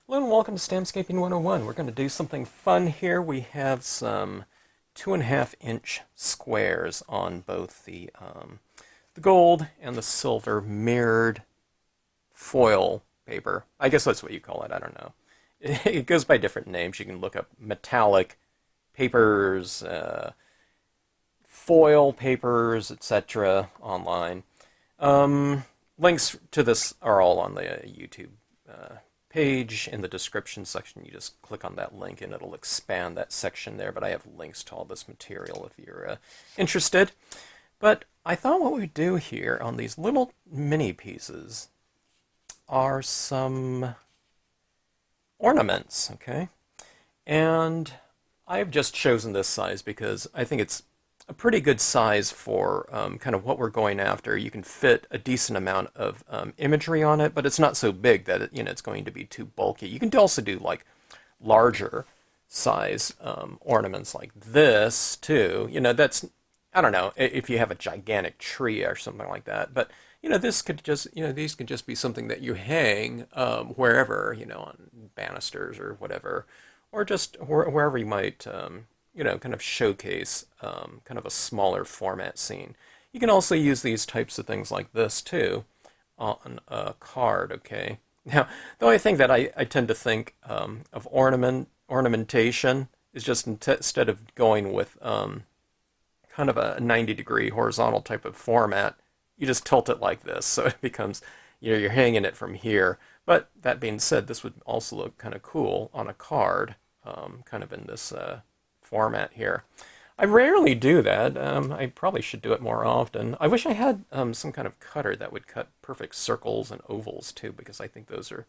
Hello and welcome to Stampscaping 101. We're going to do something fun here. We have some 2.5-inch squares on both the gold and the silver mirrored foil paper. I guess that's what you call it. I don't know. It goes by different names. You can look up metallic papers, foil papers, etc. online. Links to this are all on the YouTube page in the description section. You just click on that link and it'll expand that section there, but I have links to all this material if you're interested. But I thought what we'd do here on these little mini pieces are some ornaments, okay? And I've just chosen this size because I think it's a pretty good size for kind of what we're going after. You can fit a decent amount of imagery on it, but it's not so big that it's going to be too bulky. You can also do like larger size ornaments like this too. That's, I don't know if you have a gigantic tree or something like that, but this could just, these could just be something that you hang wherever, on banisters or whatever, or just wherever you might kind of showcase kind of a smaller format scene. You can also use these types of things like this too on a card, okay? Now, the only thing that I tend to think of ornamentation is just instead of going with kind of a 90-degree horizontal type of format, you just tilt it like this, so it becomes, you're hanging it from here. But that being said, this would also look kind of cool on a card, kind of in this format here. I rarely do that. I probably should do it more often. I wish I had some kind of cutter that would cut perfect circles and ovals too, because I think those are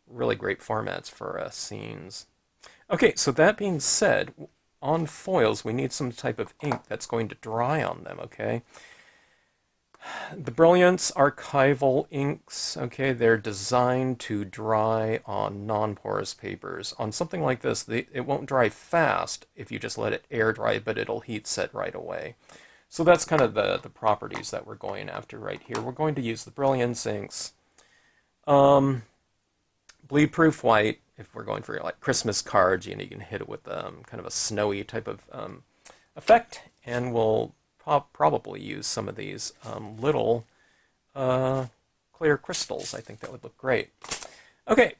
really great formats for scenes. Okay, so that being said, on foils we need some type of ink that's going to dry on them, okay? The Brilliance archival inks, okay, they're designed to dry on non-porous papers. On something like this, it won't dry fast if you just let it air dry, but it'll heat set right away. So that's kind of the properties that we're going after right here. We're going to use the Brilliance inks. Bleed-proof white, if we're going for like Christmas cards, you can hit it with kind of a snowy type of effect, and we'll probably use some of these little clear crystals. I think that would look great. Okay,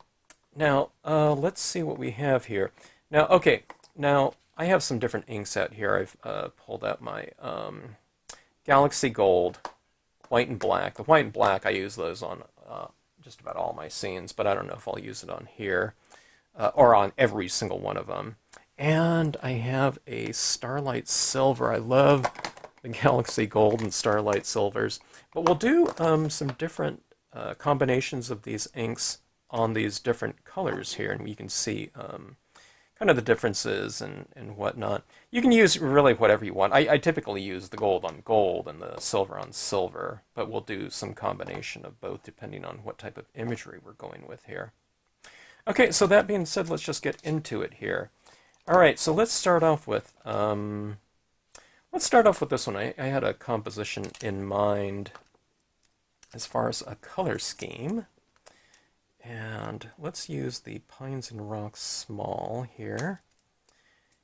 now let's see what we have here. Now I have some different inks out here. I've pulled out my Galaxy Gold, white and black. The white and black, I use those on just about all my scenes, but I don't know if I'll use it on here or on every single one of them. And I have a Starlight Silver. I love the Galaxy Gold and Starlight Silvers. But we'll do some different combinations of these inks on these different colors here, and you can see kind of the differences and whatnot. You can use really whatever you want. I typically use the gold on gold and the silver on silver, but we'll do some combination of both depending on what type of imagery we're going with here. Okay, so that being said, let's just get into it here. All right, so let's start off with this one. I had a composition in mind as far as a color scheme. And let's use the Pines and Rocks Small here.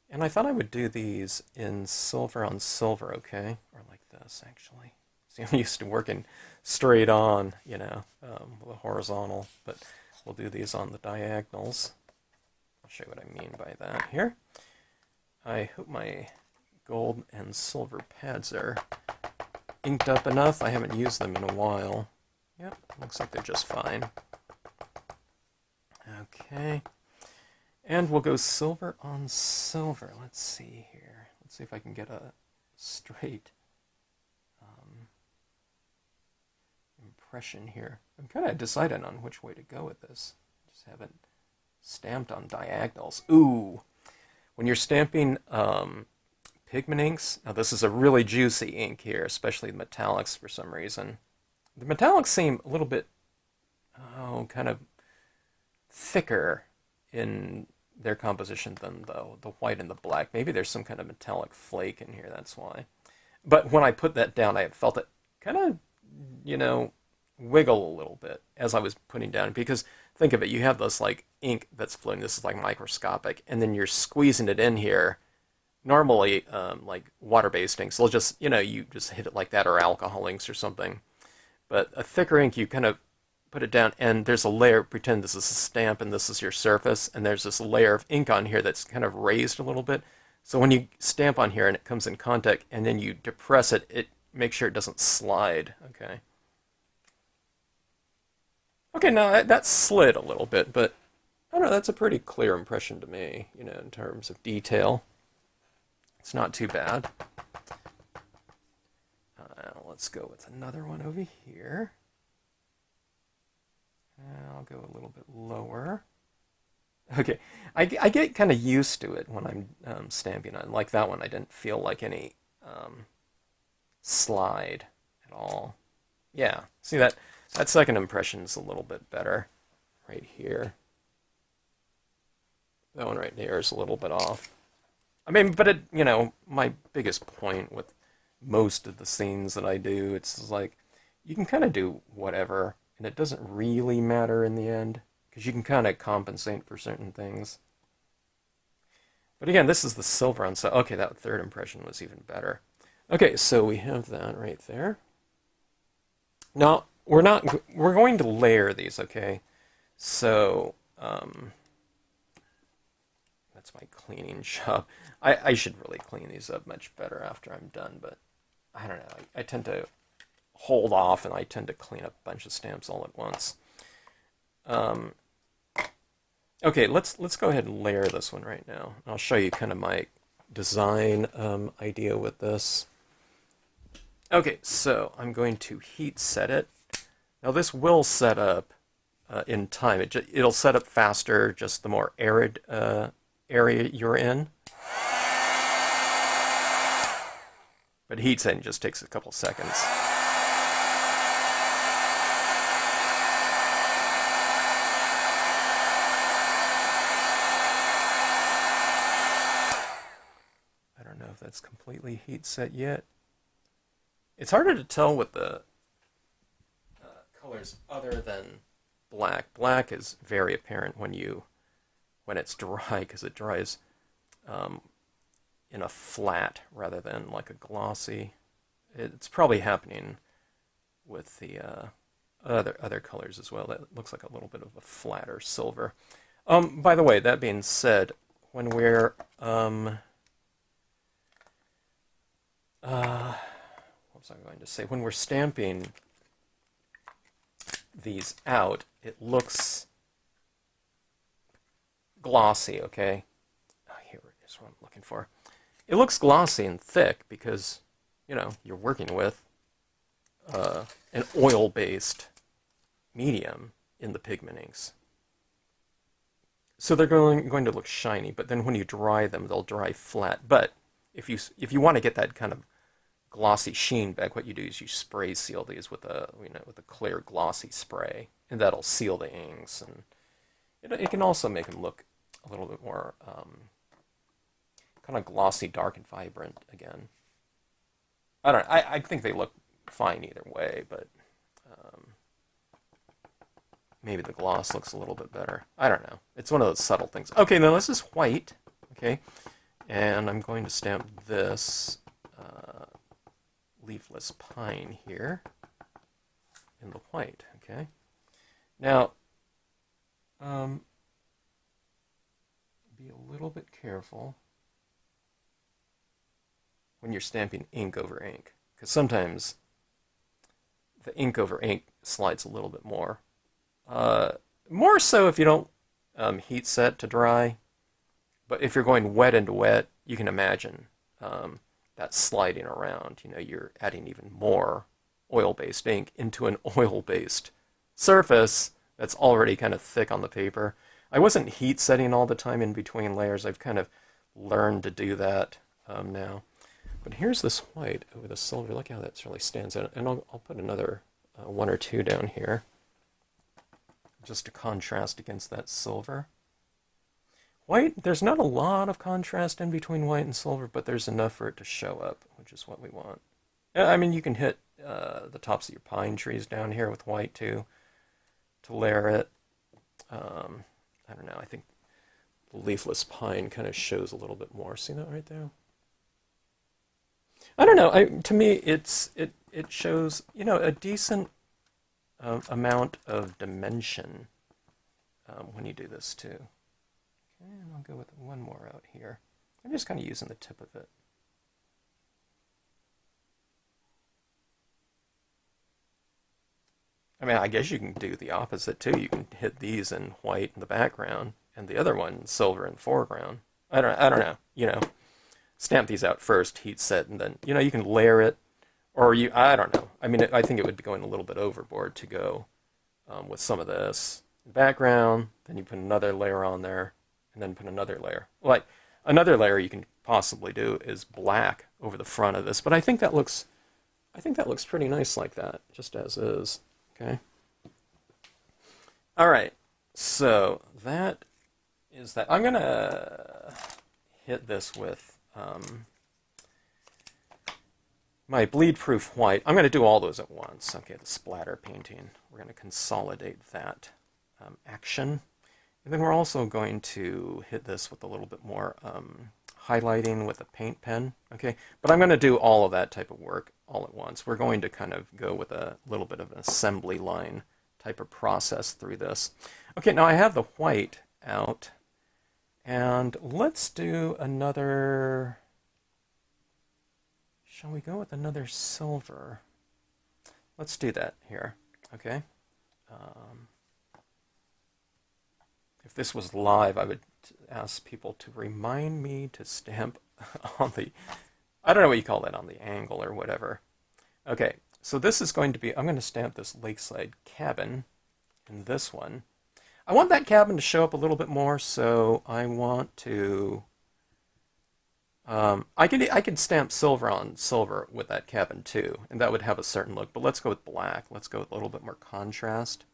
And I thought I would do these in silver on silver, okay? Or like this, actually. See, I'm used to working straight on, with a horizontal, but we'll do these on the diagonals. I'll show you what I mean by that here. I hope my gold and silver pads are inked up enough. I haven't used them in a while. Yep, looks like they're just fine. Okay, and we'll go silver on silver. Let's see here. Let's see if I can get a straight impression here. I'm kind of deciding on which way to go with this. Just haven't stamped on diagonals. Ooh, when you're stamping pigment inks, now this is a really juicy ink here, especially the metallics for some reason. The metallics seem a little bit, kind of thicker in their composition than the white and the black. Maybe there's some kind of metallic flake in here, that's why. But when I put that down, I felt it kind of, wiggle a little bit as I was putting down, because think of it, you have this like ink that's floating. This is like microscopic, and then you're squeezing it in here. Normally, like water-based inks, they'll just, you just hit it like that, or alcohol inks or something. But a thicker ink, you kind of put it down, and there's a layer. Pretend this is a stamp, and this is your surface, and there's this layer of ink on here that's kind of raised a little bit. So when you stamp on here and it comes in contact, and then you depress it, it makes sure it doesn't slide. Okay. Okay, now that slid a little bit, but I don't know. That's a pretty clear impression to me, in terms of detail. It's not too bad. Let's go with another one over here. I'll go a little bit lower. Okay, I get kind of used to it when I'm stamping on. Like that one, I didn't feel like any slide at all. Yeah, see that second impression is a little bit better right here. That one right there is a little bit off. I mean, but my biggest point with most of the scenes that I do, it's like you can kind of do whatever, and it doesn't really matter in the end, because you can kind of compensate for certain things. But again, this is the silver on, so okay, that third impression was even better. Okay, so we have that right there. Now, we're going to layer these, okay? So, that's my cleaning job. I should really clean these up much better after I'm done, but I don't know. I tend to hold off, and I tend to clean up a bunch of stamps all at once. Okay, let's go ahead and layer this one right now. I'll show you kind of my design idea with this. Okay, so I'm going to heat set it. Now this will set up in time. It'll set up faster just the more arid area you're in. But heat setting just takes a couple seconds. I don't know if that's completely heat set yet. It's harder to tell with the colors other than black. Black is very apparent when it's dry, because it dries in a flat rather than like a glossy. It's probably happening with the other colors as well. That looks like a little bit of a flatter silver. By the way, that being said, when we're what was I going to say? When we're stamping these out, it looks glossy, okay? Oh, here is what I'm looking for. It looks glossy and thick because, you're working with an oil-based medium in the pigment inks. So they're going to look shiny, but then when you dry them, they'll dry flat. But if you want to get that kind of glossy sheen back, what you do is you spray seal these with a clear glossy spray, and that'll seal the inks, and it can also make them look a little bit more kind of glossy, dark, and vibrant again. I don't know. I think they look fine either way, but maybe the gloss looks a little bit better. I don't know. It's one of those subtle things. Okay, now this is white, okay? And I'm going to stamp this leafless pine here in the white, okay? Now, be a little bit careful when you're stamping ink over ink, because sometimes the ink over ink slides a little bit more. More so if you don't heat set to dry, but if you're going wet into wet, you can imagine that sliding around. You're adding even more oil-based ink into an oil-based surface that's already kind of thick on the paper. I wasn't heat setting all the time in between layers. I've kind of learned to do that now. But here's this white over the silver. Look how that really stands out. And I'll put another one or two down here just to contrast against that silver. White, there's not a lot of contrast in between white and silver, but there's enough for it to show up, which is what we want. I mean, you can hit the tops of your pine trees down here with white too, to layer it. I don't know, I think the leafless pine kind of shows a little bit more. See that right there? I don't know. To me, it shows, you know, a decent amount of dimension when you do this too. Okay, and I'll go with one more out here. I'm just kind of using the tip of it. I mean, I guess you can do the opposite too. You can hit these in white in the background and the other one silver in the foreground. I don't know. You know, stamp these out first, heat set, and then, you know, you can layer it, or I don't know. I mean, I think it would be going a little bit overboard to go with some of this background, then you put another layer on there, and then put another layer. Like, another layer you can possibly do is black over the front of this, but I think that looks pretty nice like that, just as is. Okay. All right. So that is that. I'm gonna hit this with my bleed-proof white. I'm going to do all those at once. Okay, the splatter painting. We're going to consolidate that action. And then we're also going to hit this with a little bit more highlighting with a paint pen. Okay, but I'm going to do all of that type of work all at once. We're going to kind of go with a little bit of an assembly line type of process through this. Okay, now I have the white out. And let's do another... Shall we go with another silver? Let's do that here, okay? If this was live, I would ask people to remind me to stamp on the, I don't know what you call that, on the angle or whatever. Okay, so this is going to be, I'm going to stamp this lakeside cabin in this one. I want that cabin to show up a little bit more, so I want to... I could stamp silver on silver with that cabin too, and that would have a certain look, but let's go with black. Let's go with a little bit more contrast.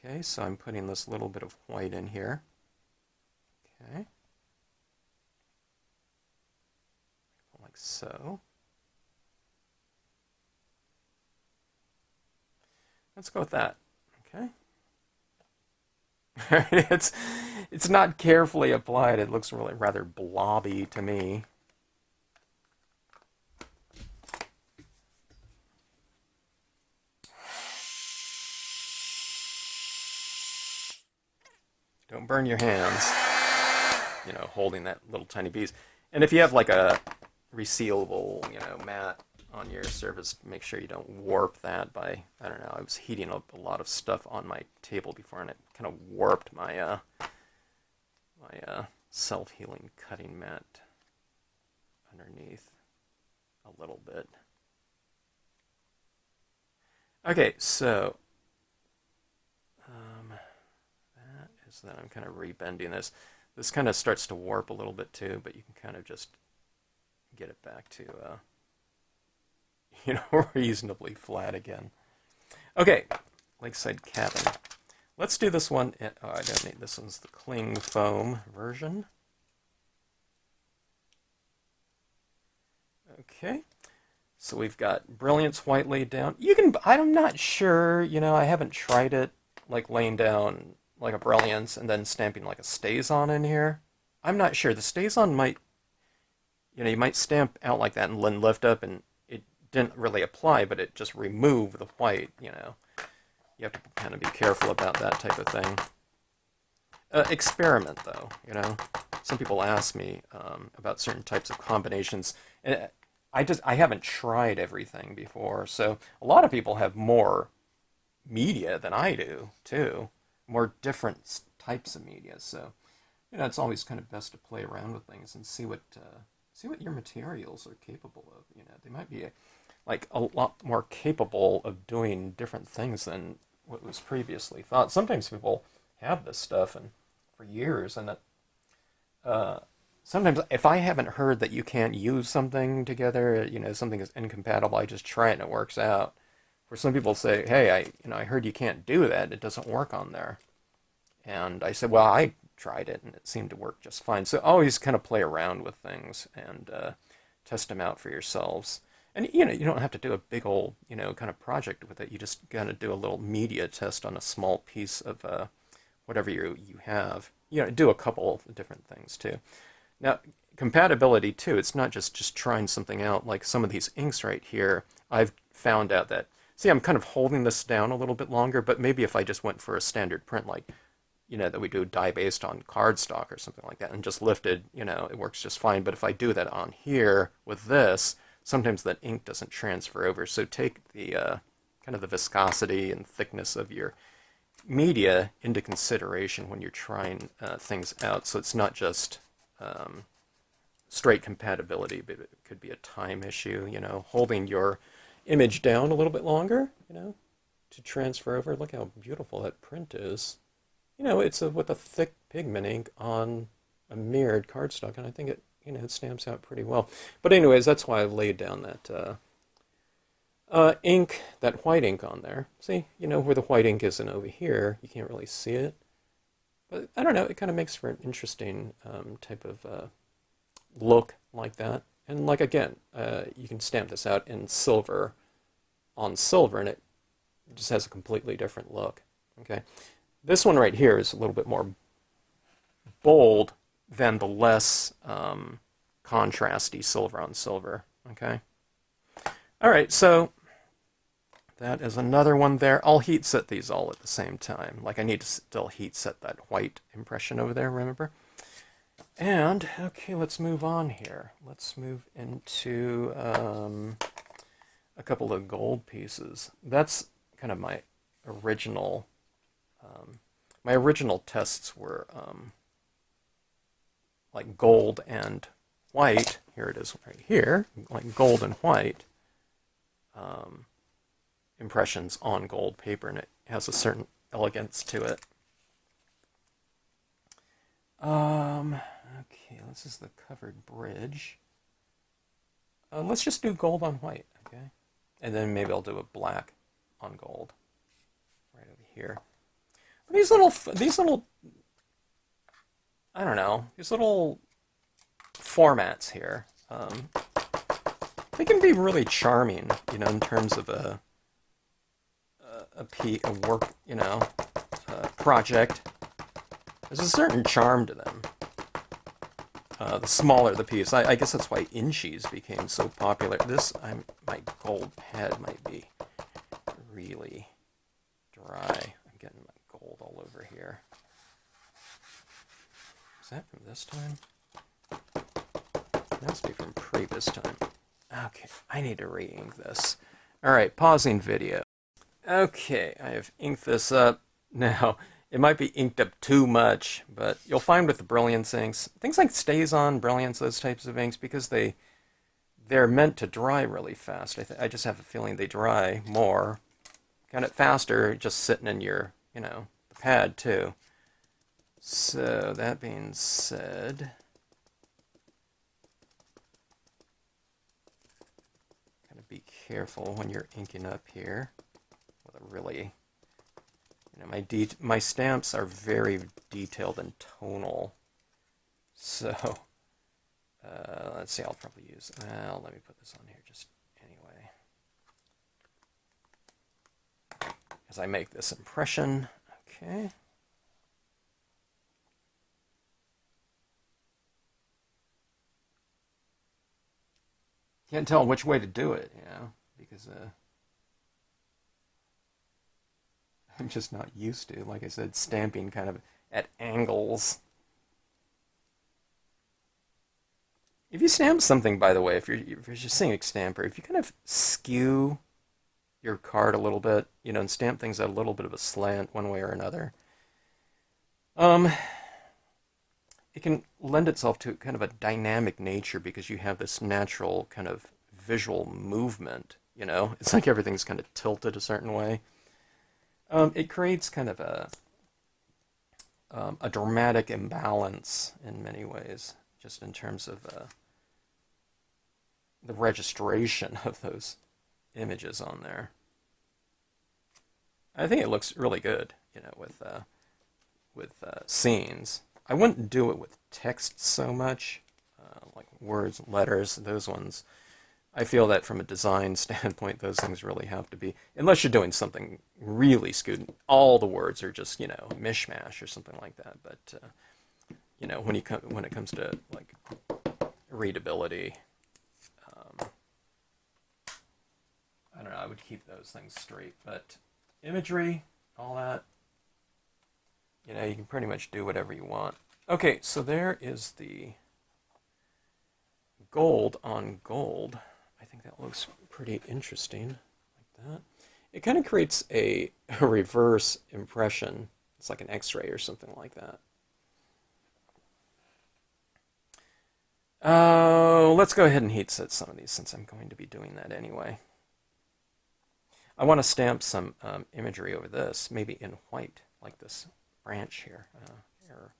Okay, so I'm putting this little bit of white in here. Okay. Like so. Let's go with that. Okay. It's not carefully applied. It looks really rather blobby to me. Don't burn your hands, you know, holding that little tiny piece. And if you have like a resealable, you know, mat on your surface, make sure you don't warp that by, I don't know, I was heating up a lot of stuff on my table before and it kind of warped my self-healing cutting mat underneath a little bit. Okay, so that is that. I'm kind of rebending this. This kind of starts to warp a little bit too, but you can kind of just get it back to you know, reasonably flat again. Okay, lakeside cabin. Let's do this one. Oh, I don't need this one's the cling foam version. Okay, so we've got Brilliance white laid down. You can, I'm not sure, you know, I haven't tried it, like laying down like a Brilliance and then stamping like a StazOn in here. I'm not sure. The StazOn might, you know, you might stamp out like that and then lift up and it didn't really apply, but it just removed the white, you know. You have to kind of be careful about that type of thing. Experiment, though, you know. Some people ask me about certain types of combinations, and I haven't tried everything before, so a lot of people have more media than I do, too. More different types of media, so, you know, it's always kind of best to play around with things and see what your materials are capable of, you know. They might be like a lot more capable of doing different things than what was previously thought. Sometimes people have this stuff and for years, and sometimes if I haven't heard that you can't use something together, you know, something is incompatible, I just try it and it works out. Where some people say, "Hey, I heard you can't do that. It doesn't work on there." And I said, "Well, I tried it and it seemed to work just fine." So always kind of play around with things and test them out for yourselves. And you know, you don't have to do a big old, you know, kind of project with it. You just gotta do a little media test on a small piece of whatever you have. You know, do a couple of different things too. Now, compatibility too. It's not just trying something out. Like some of these inks right here, I've found out that. See, I'm kind of holding this down a little bit longer, but maybe if I just went for a standard print, like you know, that we do dye based on cardstock or something like that, and just lifted, you know, it works just fine. But if I do that on here with this, sometimes that ink doesn't transfer over. So take the kind of the viscosity and thickness of your media into consideration when you're trying things out. So it's not just straight compatibility, but it could be a time issue, you know, holding your image down a little bit longer, you know, to transfer over. Look how beautiful that print is. You know, it's with a thick pigment ink on a mirrored cardstock, and I think it, you know, it stamps out pretty well. But anyways, that's why I laid down that ink, that white ink on there. See, you know, where the white ink isn't over here, you can't really see it. But I don't know, it kind of makes for an interesting type of look like that. And like, again, you can stamp this out in silver on silver, and it just has a completely different look. Okay. This one right here is a little bit more bold than the less contrasty silver on silver. Okay. All right, so that is another one there. I'll heat set these all at the same time. Like I need to still heat set that white impression over there, remember? And, okay, let's move on here. Let's move into a couple of gold pieces. That's kind of my original tests were like gold and white. Here it is right here, like gold and white impressions on gold paper, and it has a certain elegance to it. Okay, this is the covered bridge. Let's just do gold on white, okay? And then maybe I'll do a black on gold right over here. These little, I don't know, these little formats here, they can be really charming, you know, in terms of a work, you know, project. There's a certain charm to them. The smaller the piece, I guess that's why inchies became so popular. My gold pad might be really dry. I'm getting my gold all over here. Is that from this time? That must be from previous time. Okay, I need to re-ink this. Alright, pausing video. Okay, I have inked this up. Now, it might be inked up too much, but you'll find with the Brilliance inks, things like StazOn, Brilliance, those types of inks, because they're meant to dry really fast. I just have a feeling they dry more, kind of faster, just sitting in your, you know, the pad too. So, that being said, kind of be careful when you're inking up here with a really, you know, my stamps are very detailed and tonal. So, let's see, I'll probably use, well, let me put this on here just anyway. As I make this impression, okay. Can't tell which way to do it, you know, because I'm just not used to, like I said, stamping kind of at angles. If you stamp something, by the way, if you're just seeing a stamper, if you kind of skew your card a little bit, you know, and stamp things at a little bit of a slant one way or another, it can lend itself to kind of a dynamic nature because you have this natural kind of visual movement, you know? It's like everything's kind of tilted a certain way. It creates kind of a dramatic imbalance in many ways, just in terms of the registration of those images on there. I think it looks really good, you know, with scenes. I wouldn't do it with text so much, like words, letters, those ones. I feel that from a design standpoint, those things really have to be, unless you're doing something really skewed, all the words are just, mishmash or something like that. But, when it comes to like readability, I don't know, I would keep those things straight. But imagery, all that, you can pretty much do whatever you want. Okay, so there is the gold on gold. I think that looks pretty interesting, like that. It kind of creates a reverse impression. It's like an X-ray or something like that. Let's go ahead and heat set some of these since I'm going to be doing that anyway. I want to stamp some imagery over this, maybe in white, like this branch here, or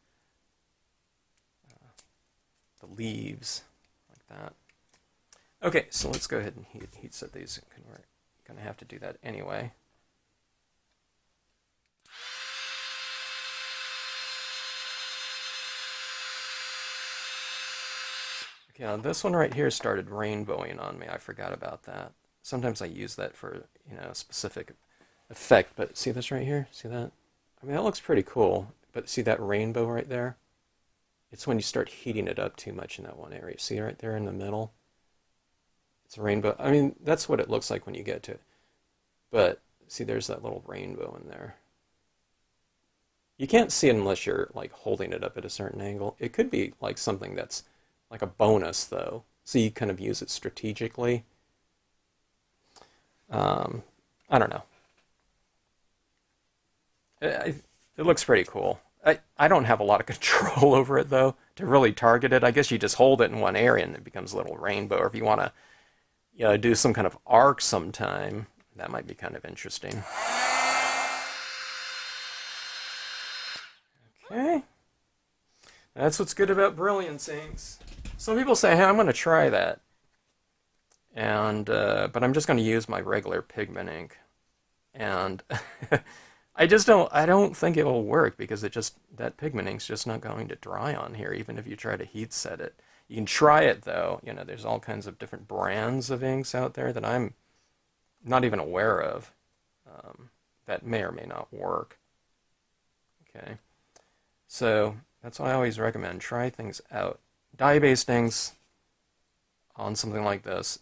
the leaves, like that. Okay, so let's go ahead and heat set these. We're going to have to do that anyway. Okay, now this one right here started rainbowing on me. I forgot about that. Sometimes I use that for, a specific effect, but see this right here? See that? I mean, that looks pretty cool, but see that rainbow right there? It's when you start heating it up too much in that one area. See right there in the middle? It's a rainbow. I mean, that's what it looks like when you get to it. But see, there's that little rainbow in there. You can't see it unless you're like holding it up at a certain angle. It could be like something that's like a bonus though. So you kind of use it strategically. I don't know. It looks pretty cool. I don't have a lot of control over it though to really target it. I guess you just hold it in one area and it becomes a little rainbow. Or if you want to, do some kind of arc sometime, that might be kind of interesting. Okay. That's what's good about Brilliance inks. Some people say, hey, I'm going to try that. And but I'm just going to use my regular pigment ink. And I don't think it will work because that pigment ink's just not going to dry on here, even if you try to heat set it. You can try it though. There's all kinds of different brands of inks out there that I'm not even aware of that may or may not work. Okay. So that's why I always recommend try things out. Dye-based inks on something like this.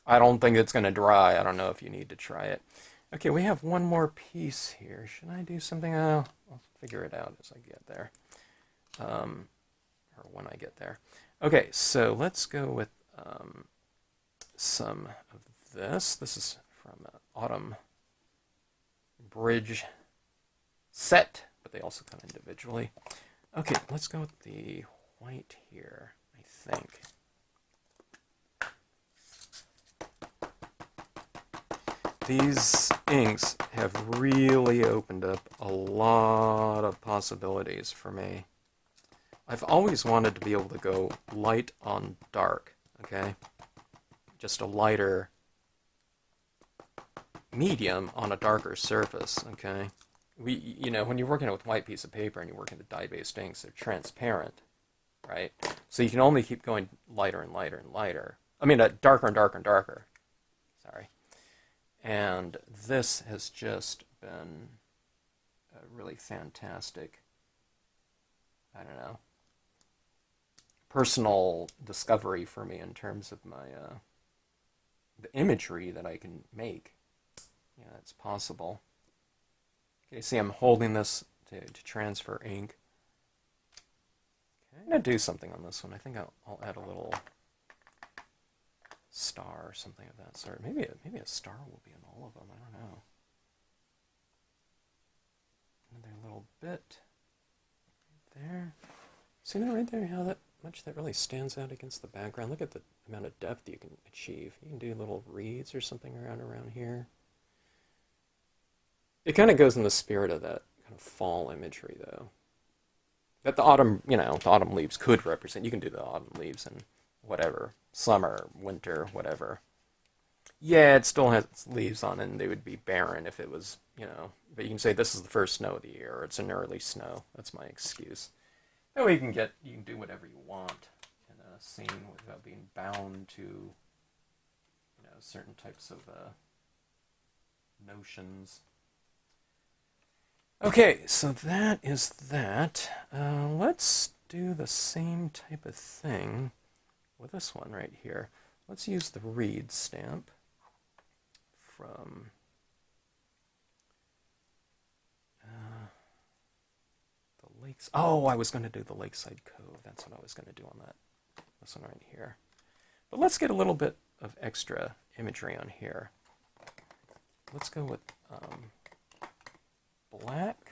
I don't think it's going to dry. I don't know if you need to try it. Okay, we have one more piece here. Should I do something? I'll figure it out as I get there. Or when I get there. Okay, so let's go with some of this. This is from Autumn Bridge set, but they also come individually. Okay, let's go with the white here, I think. These inks have really opened up a lot of possibilities for me. I've always wanted to be able to go light on dark, okay? Just a lighter medium on a darker surface, okay? When you're working with white piece of paper and you're working with dye-based inks, they're transparent, right? So you can only keep going lighter and lighter and lighter. I mean, darker and darker and darker. Sorry. And this has just been a really fantastic, I don't know, personal discovery for me in terms of my the imagery that I can make. It's possible. Okay, see, I'm holding this to transfer ink. Okay, I'm going to do something on this one. I think I'll add a little star or something of that sort. Maybe a star will be in all of them. I don't know. Another little bit right there. See that right there? How much that really stands out against the background. Look at the amount of depth you can achieve. You can do little reeds or something around here. It kind of goes in the spirit of that kind of fall imagery, though. That the autumn, the autumn leaves could represent. You can do the autumn leaves and whatever, summer, winter, whatever. Yeah, it still has leaves on it, and they would be barren if it was, But you can say this is the first snow of the year, or it's an early snow. That's my excuse. That way you can do whatever you want in a scene without being bound to certain types of notions. Okay, so that is that. Let's do the same type of thing with this one right here. Let's use the reed stamp from the lakes. Oh, I was going to do the Lakeside Cove. That's what I was going to do on that. This one right here. But let's get a little bit of extra imagery on here. Let's go with black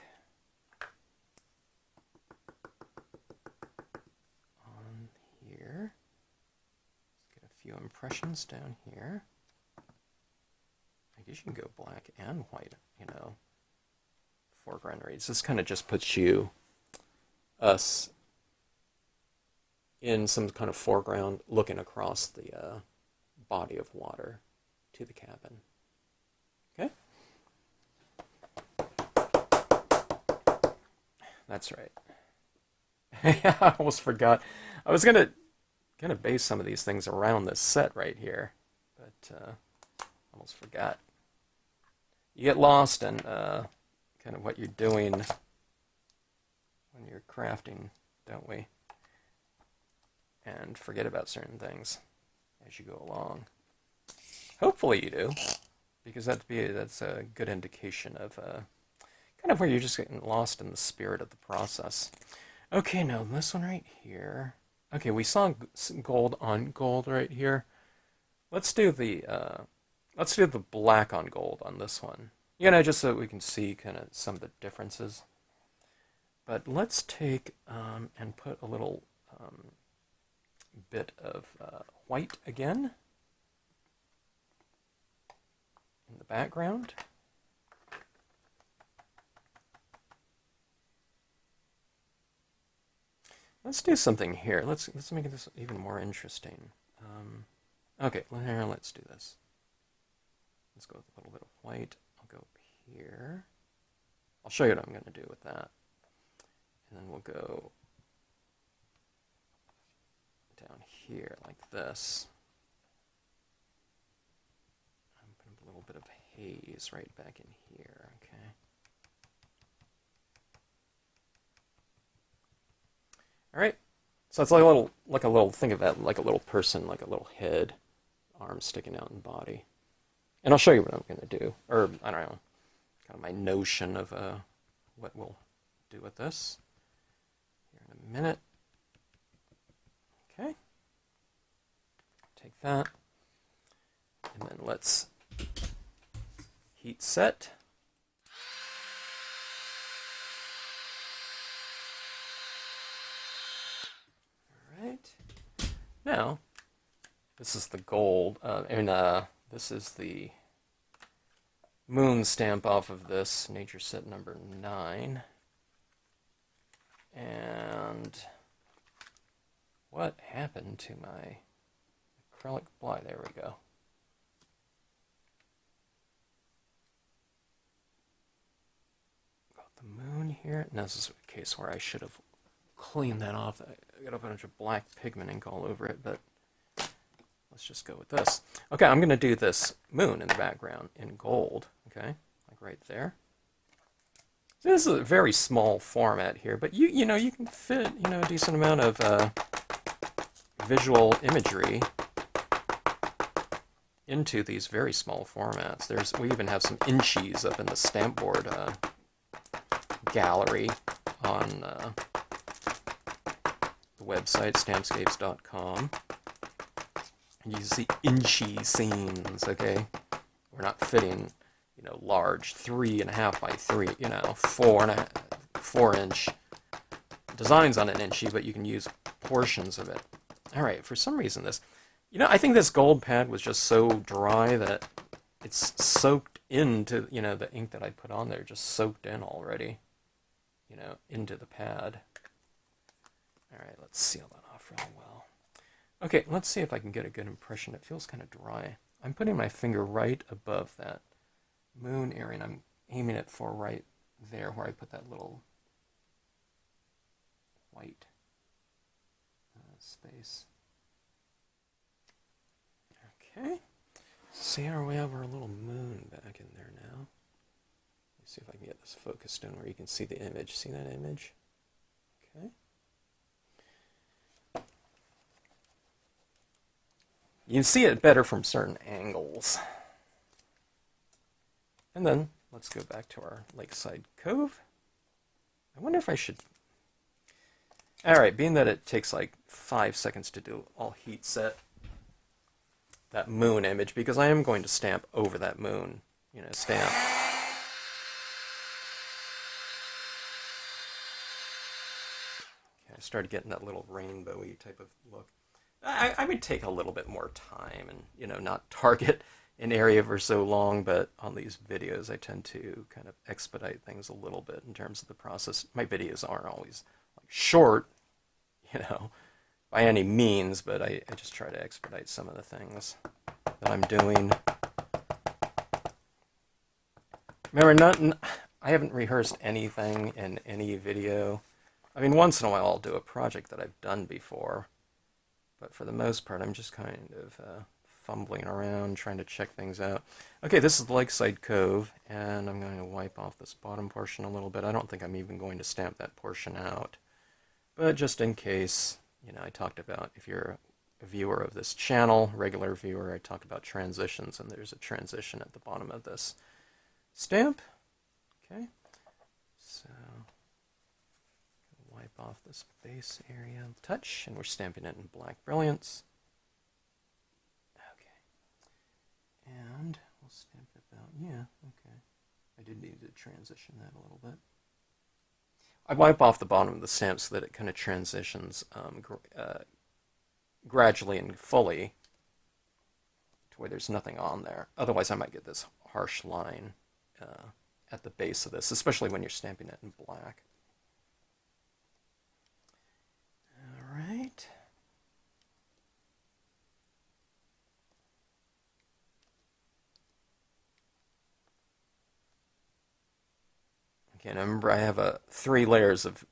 on here. Let's get a few impressions down here. I guess you can go black and white, you know, foreground reads. This kind of just puts us in some kind of foreground looking across the body of water to the cabin. Okay? That's right. I almost forgot. I was gonna base some of these things around this set right here, but almost forgot. You get lost in kind of what you're doing when you're crafting, don't we? And forget about certain things as you go along. Hopefully you do, because that's a good indication of kind of where you're just getting lost in the spirit of the process. Okay, now this one right here. Okay, we saw gold on gold right here. Let's do the black on gold on this one. You know, just so we can see kind of some of the differences. But let's take and put a little bit of white again in the background. Let's do something here. Let's make this even more interesting. Okay, let's do this. Let's go with a little bit of white. I'll go up here. I'll show you what I'm going to do with that. And then we'll go down here like this. I'm putting a little bit of haze right back in here, okay? All right. So it's like a little think of that like a little person, like a little head, arms sticking out in body. And I'll show you what I'm going to do, or I don't know, kind of my notion of what we'll do with this here in a minute. Okay. Take that, and then let's heat set. All right. Now, this is the gold, this is the moon stamp off of this nature set number 9. And what happened to my acrylic black? There we go. Got the moon here. Now this is a case where I should have cleaned that off. I got a bunch of black pigment ink all over it, but let's just go with this. Okay, I'm going to do this moon in the background in gold, okay, like right there. So this is a very small format here, but you know, you can fit, you know, a decent amount of visual imagery into these very small formats. We even have some inchies up in the stamp board gallery on the website, stampscapes.com. You see inchy scenes, okay? We're not fitting, you know, large 3.5 by 3, you know, 4-inch designs on an inchy, but you can use portions of it. All right, for some reason this, you know, I think this gold pad was just so dry that it's soaked into, you know, the ink that I put on there just soaked in already, you know, into the pad. All right, let's seal that off really well. Okay, let's see if I can get a good impression. It feels kind of dry. I'm putting my finger right above that moon area, and I'm aiming it for right there where I put that little white space. Okay, See how we have our little moon back in there now. Let's see if I can get this focused in where you can see the image. See that image? Okay. You can see it better from certain angles. And then let's go back to our lakeside cove. I wonder if I should... Alright, being that it takes like 5 seconds to do all heat set that moon image, because I am going to stamp over that moon, you know, stamp. Okay, I started getting that little rainbowy type of look. I would take a little bit more time and, you know, not target an area for so long, but on these videos I tend to kind of expedite things a little bit in terms of the process. My videos aren't always like short, you know, by any means, but I just try to expedite some of the things that I'm doing. Remember, I haven't rehearsed anything in any video. I mean, once in a while I'll do a project that I've done before, but for the most part I'm just kind of fumbling around, trying to check things out. Okay, this is the Lakeside Cove, and I'm going to wipe off this bottom portion a little bit. I don't think I'm even going to stamp that portion out, but just in case, you know, I talked about, if you're a viewer of this channel, regular viewer, I talk about transitions, and there's a transition at the bottom of this stamp. Okay, so wipe off this base area, touch, and we're stamping it in Black Brilliance. Okay, and we'll stamp it about, yeah, okay. I did need to transition that a little bit. I wipe off the bottom of the stamp so that it kind of transitions gradually and fully to where there's nothing on there. Otherwise I might get this harsh line at the base of this, especially when you're stamping it in black. Alright. Okay, now remember I have 3 layers of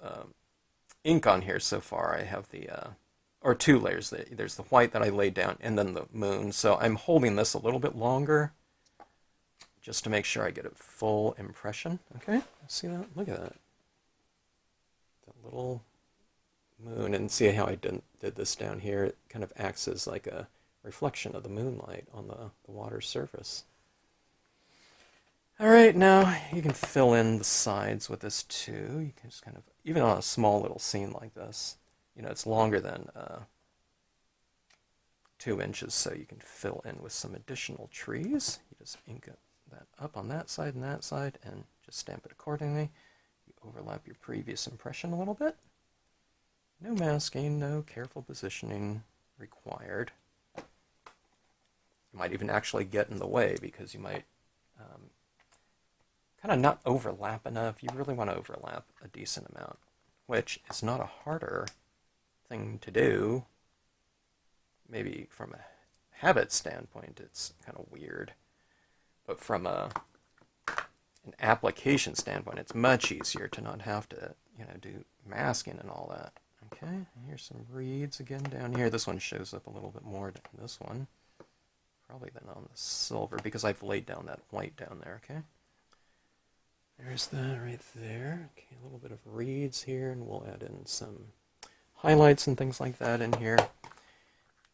ink on here so far. I have the, or 2 layers. There's the white that I laid down and then the moon. So I'm holding this a little bit longer just to make sure I get a full impression. Okay, see that? Look at that. That little moon, and see how I did this down here. It kind of acts as like a reflection of the moonlight on the water surface. Alright, now you can fill in the sides with this too. You can just kind of, even on a small little scene like this, you know, it's longer than 2 inches, so you can fill in with some additional trees. You just ink that up on that side and just stamp it accordingly. You overlap your previous impression a little bit. No masking, no careful positioning required. You might even actually get in the way because you might kind of not overlap enough. You really want to overlap a decent amount, which is not a harder thing to do. Maybe from a habit standpoint it's kind of weird, but from an application standpoint it's much easier to not have to, you know, do masking and all that. Okay, here's some reeds again down here. This one shows up a little bit more than this one, probably than on the silver, because I've laid down that white down there. Okay, there's that right there. Okay, a little bit of reeds here, and we'll add in some highlights and things like that in here.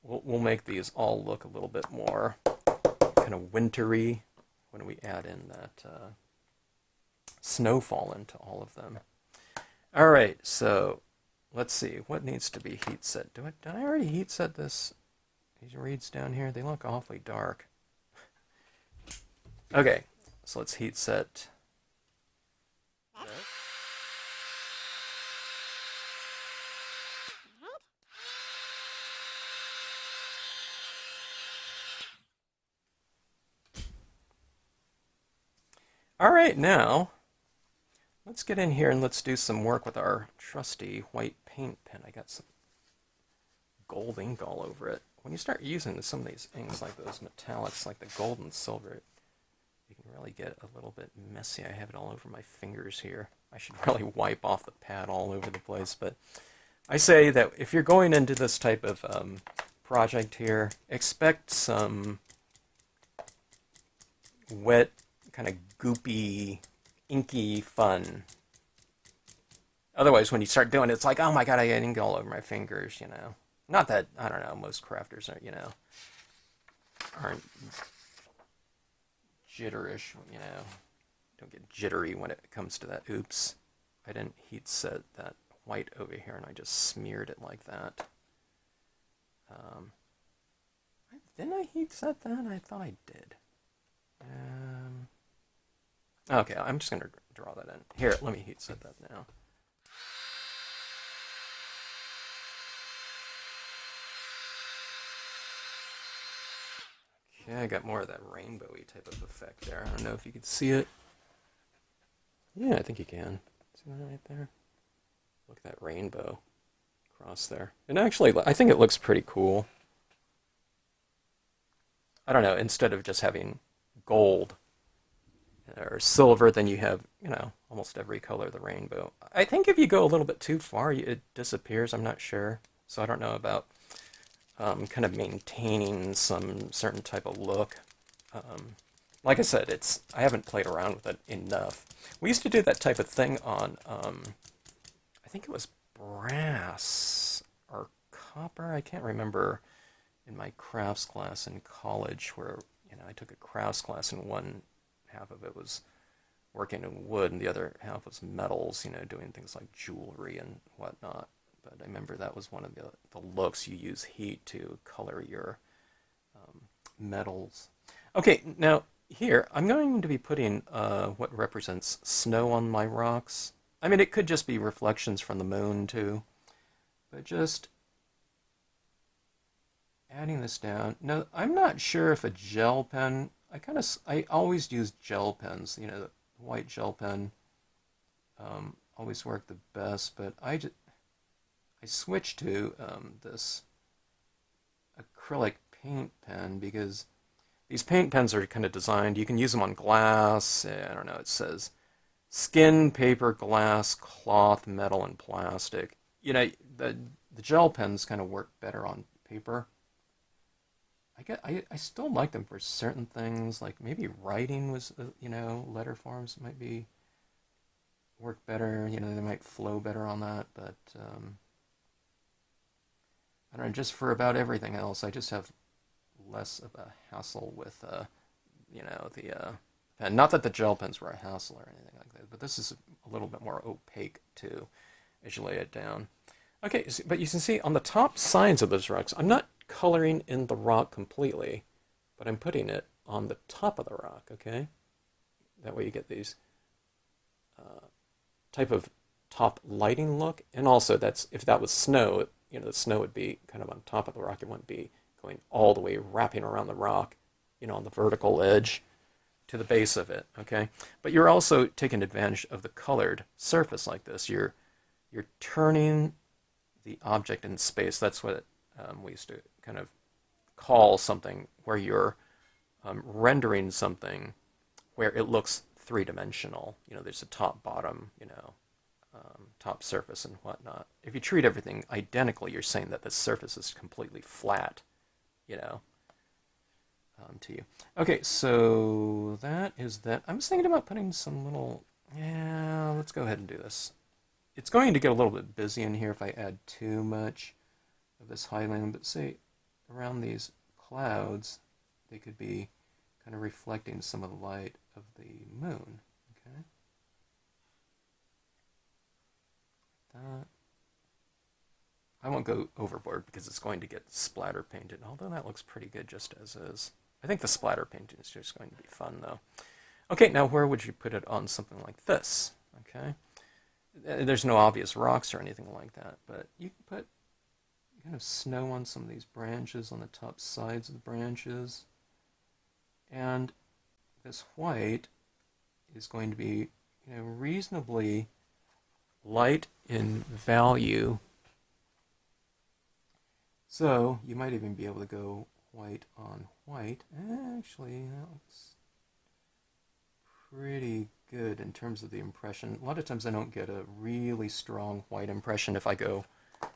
We'll make these all look a little bit more kind of wintry when we add in that snowfall into all of them. All right, so let's see, what needs to be heat set? Did I already heat set this? These reeds down here, they look awfully dark. Okay, so let's heat set. All right, now let's get in here and let's do some work with our trusty white paint pen. I got some gold ink all over it. When you start using some of these inks, like those metallics, like the gold and silver, you can really get a little bit messy. I have it all over my fingers here. I should really wipe off the pad all over the place, but I say that if you're going into this type of project here, expect some wet, kind of goopy, inky fun. Otherwise, when you start doing it, it's like, oh my god, I got ink all over my fingers, you know. Not that, I don't know, most crafters are, you know, aren't jitterish, you know. Don't get jittery when it comes to that. Oops, I didn't heat set that white over here, and I just smeared it like that. Didn't I heat set that? I thought I did. Okay, I'm just going to draw that in. Here, let me heat set that now. Okay, I got more of that rainbowy type of effect there. I don't know if you can see it. Yeah, I think you can. See that right there? Look at that rainbow across there. And actually, I think it looks pretty cool. I don't know, instead of just having gold or silver, then you have, you know, almost every color of the rainbow. I think if you go a little bit too far, it disappears. I'm not sure. So I don't know about kind of maintaining some certain type of look. Like I said, I haven't played around with it enough. We used to do that type of thing on, I think it was brass or copper. I can't remember, in my crafts class in college, where, you know, I took a crafts class and one half of it was working in wood and the other half was metals, you know, doing things like jewelry and whatnot. But I remember that was one of the looks. You use heat to color your metals. Okay, now here I'm going to be putting what represents snow on my rocks. I mean, it could just be reflections from the moon too, but just adding this down. Now, I'm not sure if a gel pen, I always use gel pens, you know, the white gel pen always work the best, but I switched to this acrylic paint pen because these paint pens are kind of designed, you can use them on glass, I don't know, it says skin, paper, glass, cloth, metal, and plastic. You know, the gel pens kind of work better on paper. I still like them for certain things, like maybe writing was, you know, letter forms might be work better, you know, they might flow better on that, but I don't know, just for about everything else, I just have less of a hassle with, you know, the pen. Not that the gel pens were a hassle or anything like that, but this is a little bit more opaque too, as you lay it down. Okay, but you can see on the top sides of those rocks, I'm not coloring in the rock completely, but I'm putting it on the top of the rock, okay? That way you get these type of top lighting look, and also that's, if that was snow, you know, the snow would be kind of on top of the rock. It wouldn't be going all the way wrapping around the rock, you know, on the vertical edge to the base of it, okay? But you're also taking advantage of the colored surface like this. You're turning the object in space. That's what we used to kind of call something where you're rendering something where it looks three-dimensional. You know, there's a top, bottom, you know, top surface and whatnot. If you treat everything identically, you're saying that the surface is completely flat, you know, to you. Okay, so that is that. I was thinking about putting some little, yeah, let's go ahead and do this. It's going to get a little bit busy in here if I add too much of this highlighting, but say around these clouds, they could be kind of reflecting some of the light of the moon. Okay. That. I won't go overboard because it's going to get splatter painted, although that looks pretty good just as is. I think the splatter painting is just going to be fun though. Okay, now where would you put it on something like this? Okay. There's no obvious rocks or anything like that, but you can put kind of snow on some of these branches, on the top sides of the branches. And this white is going to be, you know, reasonably light in value. So you might even be able to go white on white. Actually, that looks pretty good in terms of the impression. A lot of times I don't get a really strong white impression if I go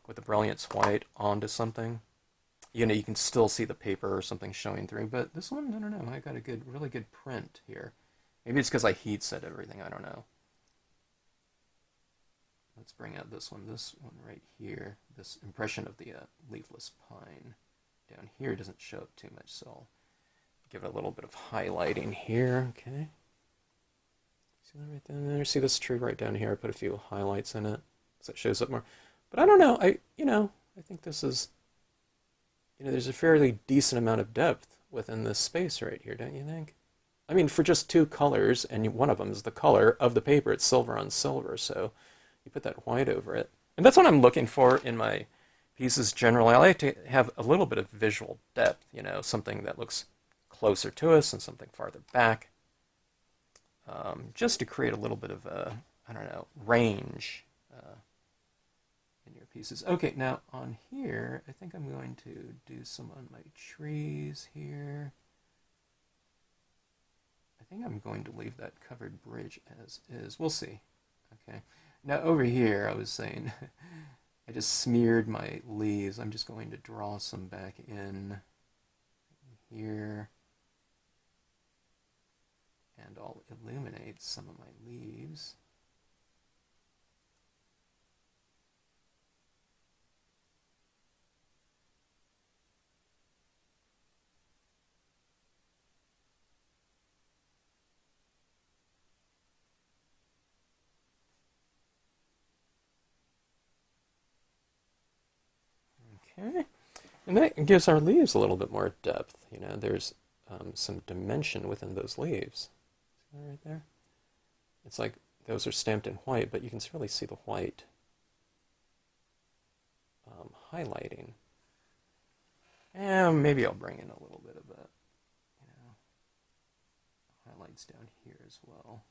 with the Brilliance white onto something. you know, you can still see the paper or something showing through. But this one, I don't know. I got a good, really good print here. Maybe it's because I heat set everything. I don't know. Let's bring out this one right here. This impression of the leafless pine down here doesn't show up too much, so I'll give it a little bit of highlighting here. Okay. See that right down there? See this tree right down here? I put a few highlights in it so it shows up more. But I don't know. I think this is, there's a fairly decent amount of depth within this space right here, don't you think? I mean, for just two colors, and one of them is the color of the paper. It's silver on silver, so you put that white over it. And that's what I'm looking for in my pieces generally. I like to have a little bit of visual depth, something that looks closer to us and something farther back, just to create a little bit of a, I don't know, range in your pieces. Okay, now on here, I think I'm going to do some on my trees here. I think I'm going to leave that covered bridge as is. We'll see. Okay. Now over here, I was saying, I just smeared my leaves. I'm just going to draw some back in here. And I'll illuminate some of my leaves. Okay, and that gives our leaves a little bit more depth. There's some dimension within those leaves. See that right there? It's like those are stamped in white, but you can really see the white highlighting. And maybe I'll bring in a little bit of that, highlights down here as well.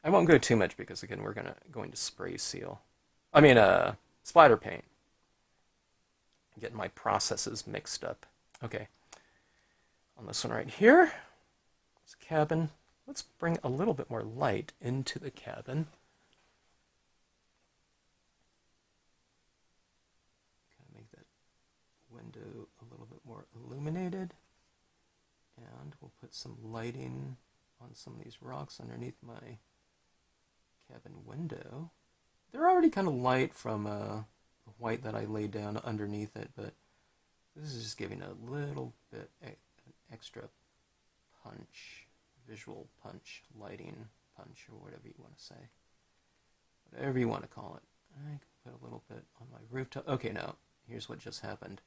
I won't go too much because again we're going to spray seal. I mean, splatter paint. Getting my processes mixed up. Okay, on this one right here, this cabin. Let's bring a little bit more light into the cabin. Kind of make that window a little bit more illuminated. And we'll put some lighting on some of these rocks underneath my cabin window. They're already kind of light from the white that I laid down underneath it, but this is just giving a little bit extra punch, visual punch, lighting punch, or whatever you want to say. Whatever you want to call it. I can put a little bit on my rooftop. Okay, now, here's what just happened.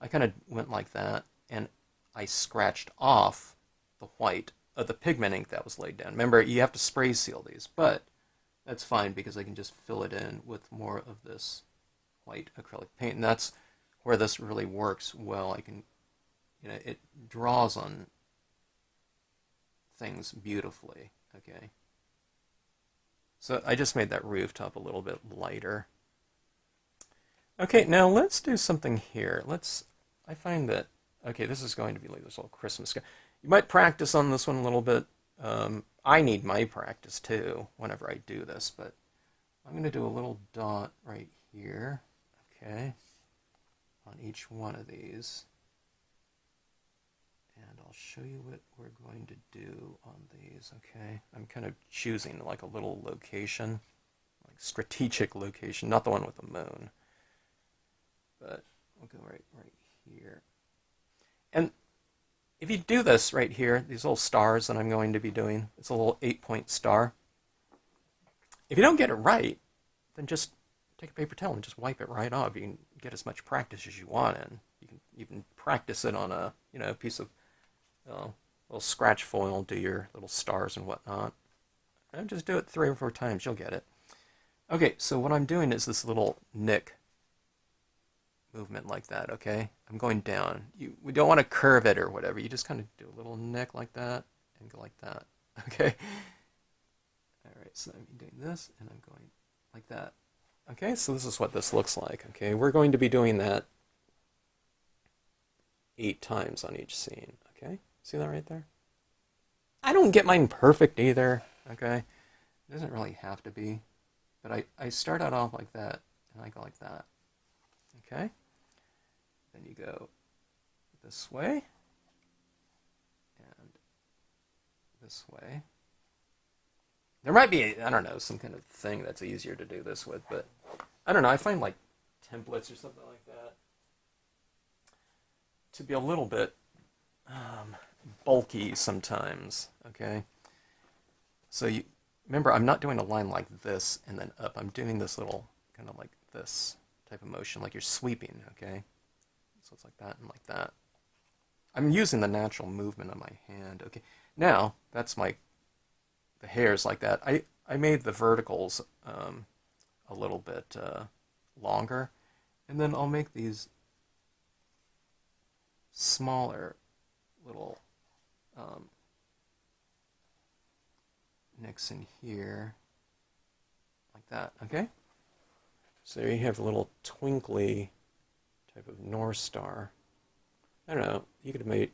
I kind of went like that, and I scratched off the white of the pigment ink that was laid down. Remember, you have to spray seal these, but that's fine because I can just fill it in with more of this white acrylic paint, and that's where this really works well. I can, it draws on things beautifully, okay? So I just made that rooftop a little bit lighter. Okay, now let's do something here. I find that, okay, this is going to be like this little Christmas sky. You might practice on this one a little bit. I need my practice too whenever I do this, but I'm going to do a little dot right here. Okay, on each one of these. And I'll show you what we're going to do on these, okay? I'm kind of choosing like a little location, like strategic location, not the one with the moon. But we'll go right here. And if you do this right here, these little stars that I'm going to be doing, it's a little 8-point star. If you don't get it right, then just take a paper towel and just wipe it right off. You can get as much practice as you want in. You can even practice it on a piece of little scratch foil, do your little stars and whatnot. And just do it 3 or 4 times, you'll get it. Okay, so what I'm doing is this little nick movement like that, okay? I'm going down. We don't want to curve it or whatever. You just kind of do a little nick like that and go like that, okay? All right, so I'm doing this and I'm going like that. Okay, so this is what this looks like, okay? We're going to be doing that 8 times on each scene, okay? See that right there? I don't get mine perfect either, okay? It doesn't really have to be, but I start out off like that, and I go like that, okay? Then you you go this way and this way. There might be, I don't know, some kind of thing that's easier to do this with, but I don't know. I find like templates or something like that to be a little bit bulky sometimes, okay? So you remember, I'm not doing a line like this and then up. I'm doing this little kind of like this type of motion, like you're sweeping, okay? So it's like that and like that. I'm using the natural movement of my hand, okay? Now, that's the hairs like that. I made the verticals a little bit longer, and then I'll make these smaller little nicks in here, like that, okay? So you have a little twinkly type of North Star. I don't know, you could make,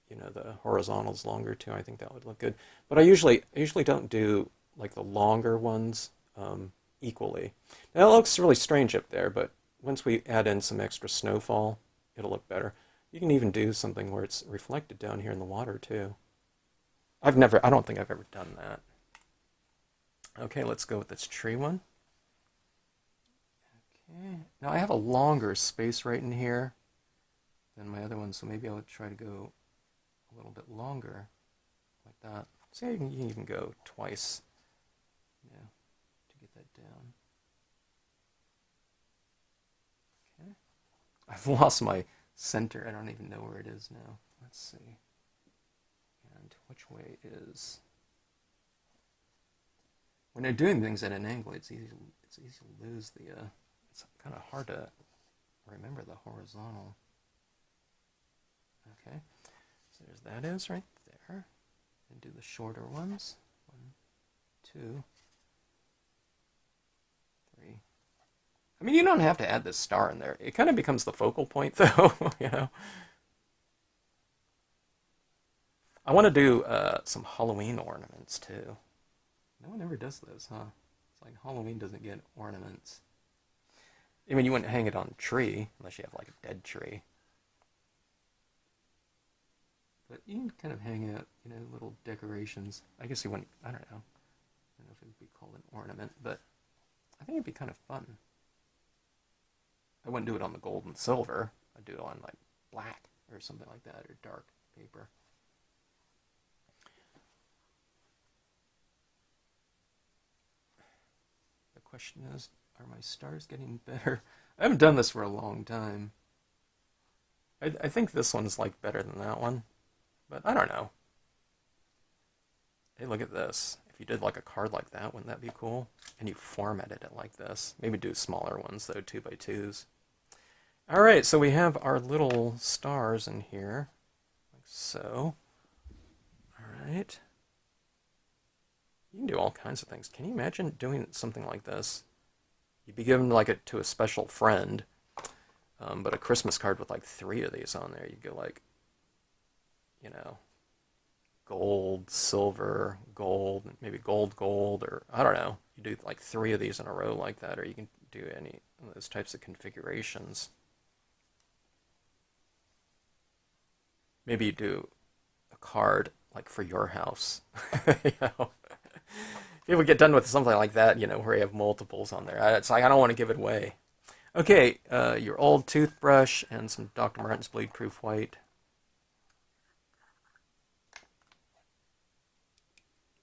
the horizontals longer too. I think that would look good. But I usually don't do like the longer ones equally. Now it looks really strange up there, but once we add in some extra snowfall, it'll look better. You can even do something where it's reflected down here in the water too. I don't think I've ever done that. Okay, let's go with this tree one. Okay, now I have a longer space right in here than my other one, so maybe I'll try to go a little bit longer, like that. See, you can even go twice, to get that down. Okay, I've lost my center. I don't even know where it is now. Let's see. And which way is... When they're doing things at an angle, it's easy to lose the... It's kind of hard to remember the horizontal. Okay, so there's that is right there. And do the shorter ones. 1, 2, 3. I mean, you don't have to add this star in there. It kind of becomes the focal point, though, I want to do some Halloween ornaments, too. No one ever does this, huh? It's like Halloween doesn't get ornaments. I mean, you wouldn't hang it on a tree, unless you have, like, a dead tree. But you can kind of hang out, little decorations. I guess you wouldn't, I don't know if it would be called an ornament, but I think it'd be kind of fun. I wouldn't do it on the gold and silver. I'd do it on, like, black or something like that, or dark paper. The question is, are my stars getting better? I haven't done this for a long time. I think this one's, like, better than that one. But I don't know. Hey, look at this. If you did like a card like that, wouldn't that be cool? And you formatted it like this. Maybe do smaller ones, though, 2x2s. All right, so we have our little stars in here, like so. All right. You can do all kinds of things. Can you imagine doing something like this? You'd be giving like it to a special friend, but a Christmas card with like 3 of these on there. You'd go like, gold, silver, gold, maybe gold, or I don't know. You do like 3 of these in a row like that, or you can do any of those types of configurations. Maybe you do a card like for your house. People get done with something like that, where you have multiples on there. It's like, I don't want to give it away. Okay, your old toothbrush and some Dr. Martin's Bleed Proof White.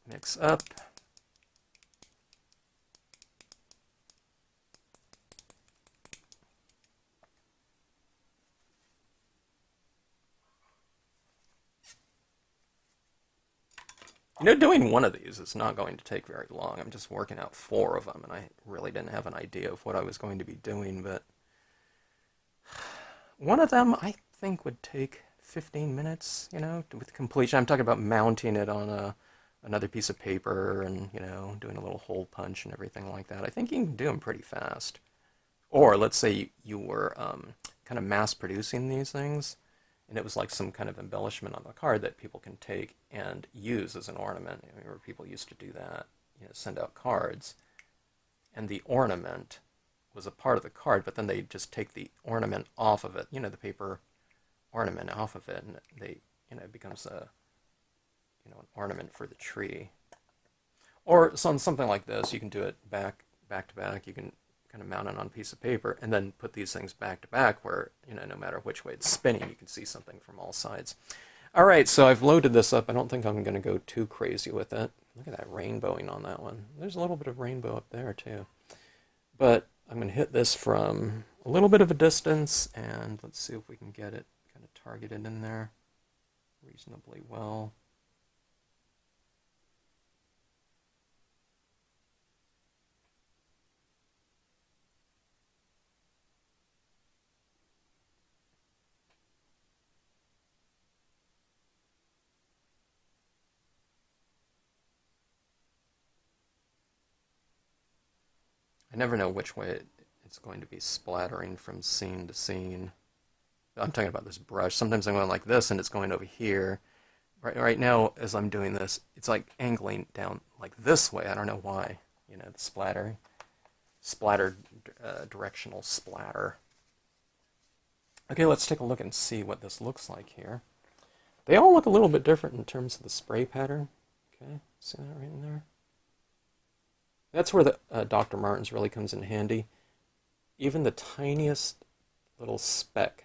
Mix up. Doing one of these is not going to take very long. I'm just working out 4 of them, and I really didn't have an idea of what I was going to be doing, but one of them I think would take 15 minutes, with completion. I'm talking about mounting it on another piece of paper and, doing a little hole punch and everything like that. I think you can do them pretty fast. Or let's say you were kind of mass producing these things, and it was like some kind of embellishment on the card that people can take and use as an ornament. I remember people used to do that, send out cards, and the ornament was a part of the card, but then they just take the ornament off of it, you know, the paper ornament off of it, and they, you know, it becomes a, you know, an ornament for the tree. Or on something like this, you can do it back to back. You can kind of mount it on a piece of paper and then put these things back to back where, you know, no matter which way it's spinning, you can see something from all sides. All right, so I've loaded this up. I don't think I'm going to go too crazy with it. Look at that rainbowing on that one. There's a little bit of rainbow up there too. But I'm going to hit this from a little bit of a distance, and let's see if we can get it kind of targeted in there reasonably well. I never know which way it's going to be splattering from scene to scene. I'm talking about this brush. Sometimes I'm going like this and it's going over here. Right now, as I'm doing this, it's like angling down like this way. I don't know why. You know, the splatter, directional splatter. Okay, let's take a look and see what this looks like here. They all look a little bit different in terms of the spray pattern. Okay, see that right in there? That's where the Dr. Martens really comes in handy. Even the tiniest little speck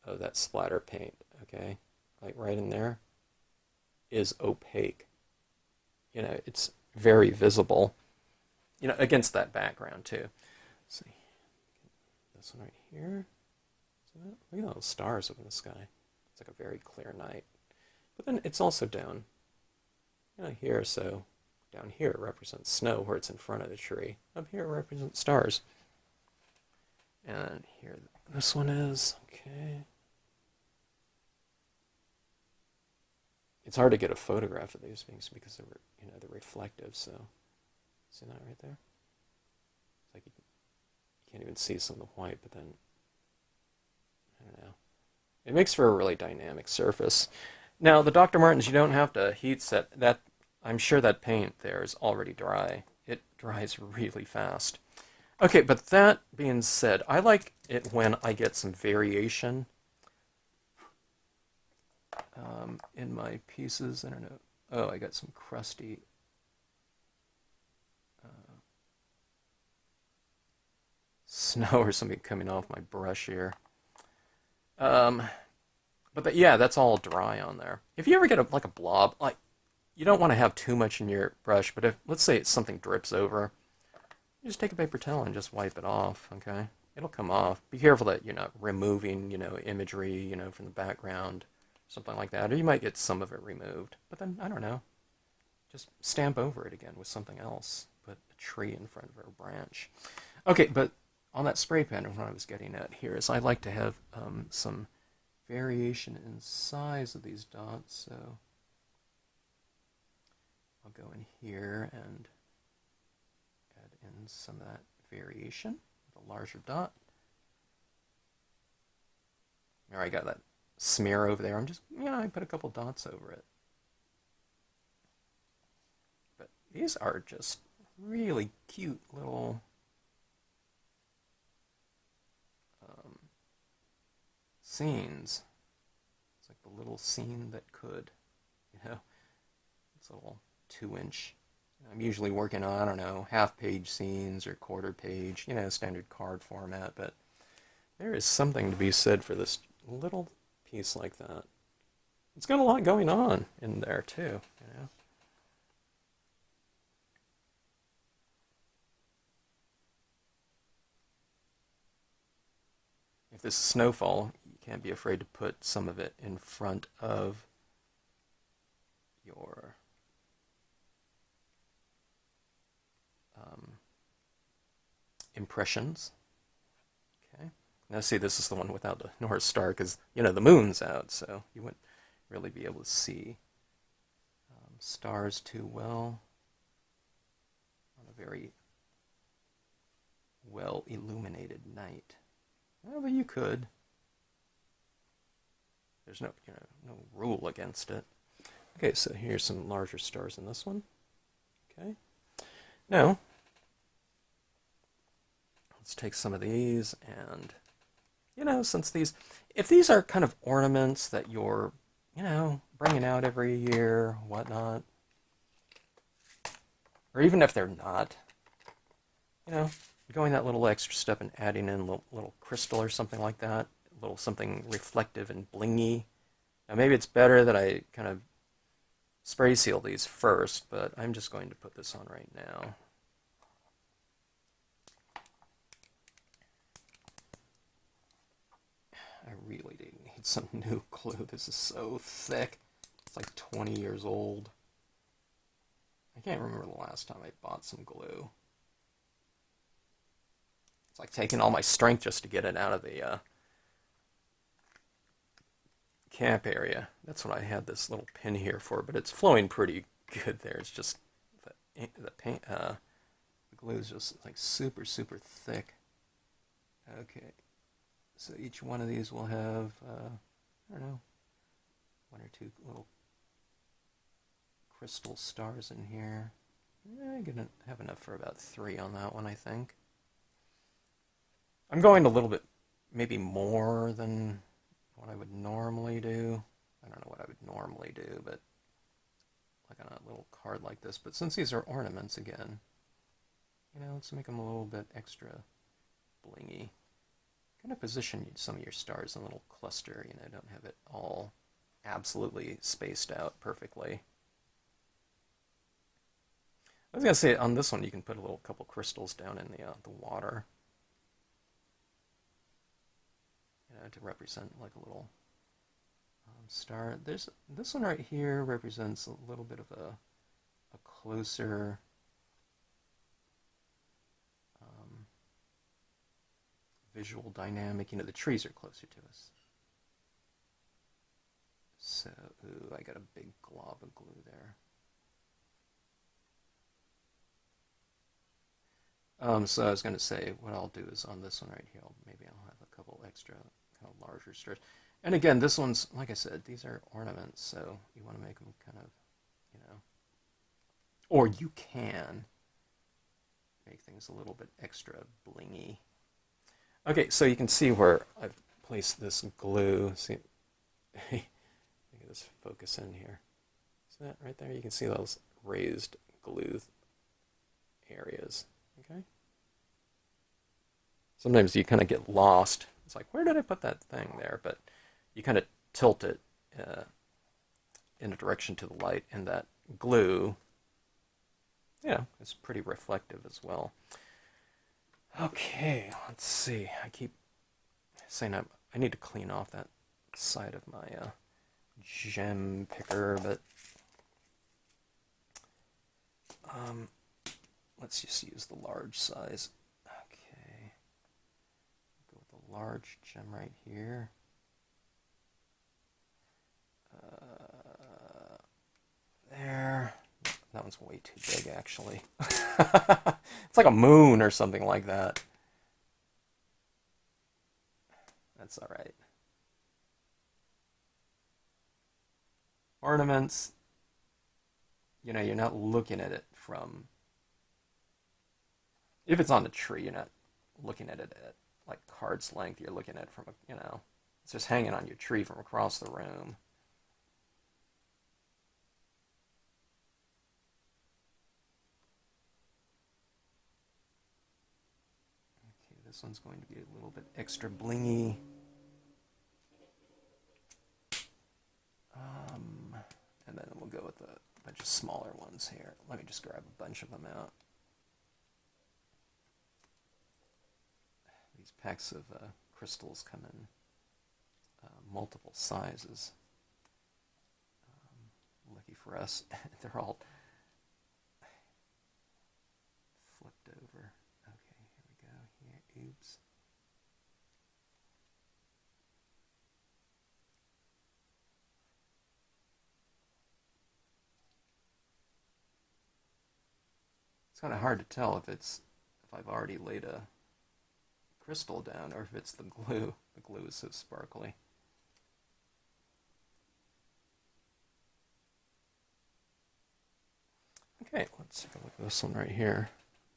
of that splatter paint, okay, like right in there, is opaque. You know, it's very visible, you know, against that background too. Let's see, this one right here. Look at those stars up in the sky. It's like a very clear night. But then it's also down, you know, here, so down here it represents snow where it's in front of the tree. Up here it represents stars. And here this one is, okay. It's hard to get a photograph of these things because they're, you know, they're reflective, so see that right there? It's like you can't even see some of the white, but then I don't know. It makes for a really dynamic surface. Now the Dr. Martens, you don't have to heat set that. I'm sure that paint there is already dry. It dries really fast. Okay, but that being said, I like it when I get some variation in my pieces. I don't know. Oh, I got some crusty snow or something coming off my brush here. Yeah, that's all dry on there. If you ever get like a blob, like, you don't want to have too much in your brush, but if, let's say it's something drips over, you just take a paper towel and just wipe it off, okay? It'll come off. Be careful that you're not removing, you know, imagery, you know, from the background, something like that. Or you might get some of it removed. But then, I don't know, just stamp over it again with something else. Put a tree in front of a branch. Okay, but on that spray pen, what I was getting at here is I like to have some variation in size of these dots, so I'll go in here and add in some of that variation with a larger dot. There, I got that smear over there. I'm just, you know, I put a couple dots over it. But these are just really cute little scenes. It's like the little scene that could, you know, it's a little 2-inch. I'm usually working on, I don't know, half-page scenes or quarter-page, you know, standard card format, but there is something to be said for this little piece like that. It's got a lot going on in there, too, you know. If this is snowfall, you can't be afraid to put some of it in front of your impressions. Okay. Now see, this is the one without the North Star because, you know, the moon's out, so you wouldn't really be able to see stars too well on a very well illuminated night. Well, but you could. There's no, you know, no rule against it. Okay, so here's some larger stars in this one. Okay. Now, let's take some of these and, since if these are kind of ornaments that you're, bringing out every year, whatnot, or even if they're not, going that little extra step and adding in a little crystal or something like that, a little something reflective and blingy. Now maybe it's better that I kind of spray seal these first, but I'm just going to put this on right now. I really do need some new glue. This is so thick. It's like 20 years old. I can't remember the last time I bought some glue. It's like taking all my strength just to get it out of the camp area. That's what I had this little pin here for, but it's flowing pretty good there. It's just the paint, the glue is just like super, super thick. Okay, so each one of these will have, I don't know, one or two little crystal stars in here. I'm gonna have enough for about 3 on that one, I think. I'm going a little bit, maybe more than what I would normally do. I don't know what I would normally do, but like on a little card like this. But since these are ornaments again, let's make them a little bit extra blingy. Kind of position some of your stars in a little cluster, don't have it all absolutely spaced out perfectly. I was going to say, on this one, you can put a little couple crystals down in the water. To represent like a little star. There's this one right here represents a little bit of a closer visual dynamic. The trees are closer to us. So, ooh, I got a big glob of glue there. So I was going to say, what I'll do is on this one right here, maybe I'll have a couple extra kind of larger stars. And again, this one's, like I said, these are ornaments, so you want to make them kind of, or you can make things a little bit extra blingy. Okay, so you can see where I've placed this glue. See, make this focus in here. See that right there? You can see those raised glue areas. Okay. Sometimes you kind of get lost. It's like, where did I put that thing there? But you kind of tilt it in a direction to the light, and that glue, is pretty reflective as well. Okay, let's see. I keep saying I need to clean off that side of my gem picker, but let's just use the large size. Okay, go with the large gem right here. There. That one's way too big, actually. It's like a moon or something like that. That's all right. Ornaments, you're not looking at it from... If it's on the tree, you're not looking at it at like card's length. You're looking at it from it's just hanging on your tree from across the room. Okay, this one's going to be a little bit extra blingy. And then we'll go with a bunch of smaller ones here. Let me just grab a bunch of them out. These packs of crystals come in multiple sizes. Lucky for us, they're all flipped over. Okay, here we go. Here, oops. It's kind of hard to tell if I've already laid a crystal down or if it's the glue. The glue is so sparkly. Okay, let's take a look at this one right here.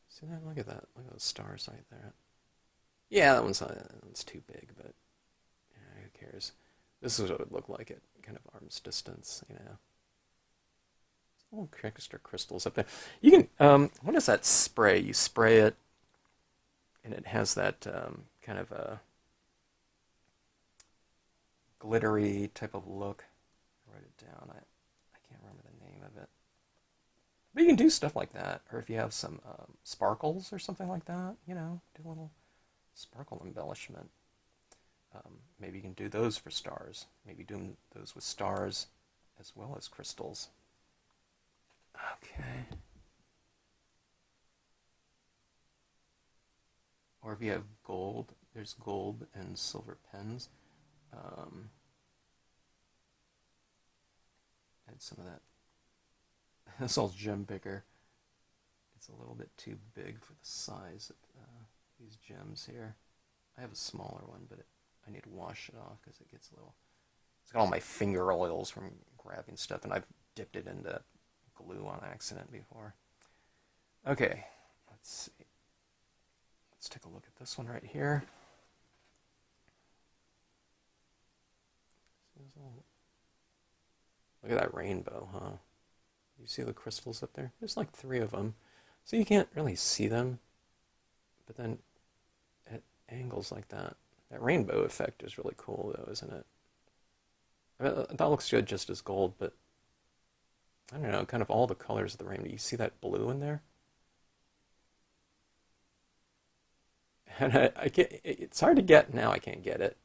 See that? Look at that. Look at those stars right there. Yeah, that one's too big, but yeah, who cares? This is what it would look like at kind of arm's distance, you know. Little extra crystals up there. You can, what is that spray? You spray it, and it has that kind of a glittery type of look. Write it down. I can't remember the name of it. But you can do stuff like that, or if you have some sparkles or something like that, you know, do a little sparkle embellishment. Maybe you can do those for stars. Maybe do those with stars as well as crystals. Okay. Or if you have gold, there's gold and silver pens. Add some of that. This old gem picker. It's a little bit too big for the size of these gems here. I have a smaller one, but I need to wash it off because it gets a little... It's got all my finger oils from grabbing stuff, and I've dipped it into glue on accident before. Okay, let's see. Let's take a look at this one right here. Look at that rainbow, huh? You see the crystals up there? There's like 3 of them. So you can't really see them, but then at angles like that, that rainbow effect is really cool though, isn't it? I mean, that looks good just as gold, but I don't know, kind of all the colors of the rainbow. You see that blue in there? And I can't, it's hard to get now, I can't get it.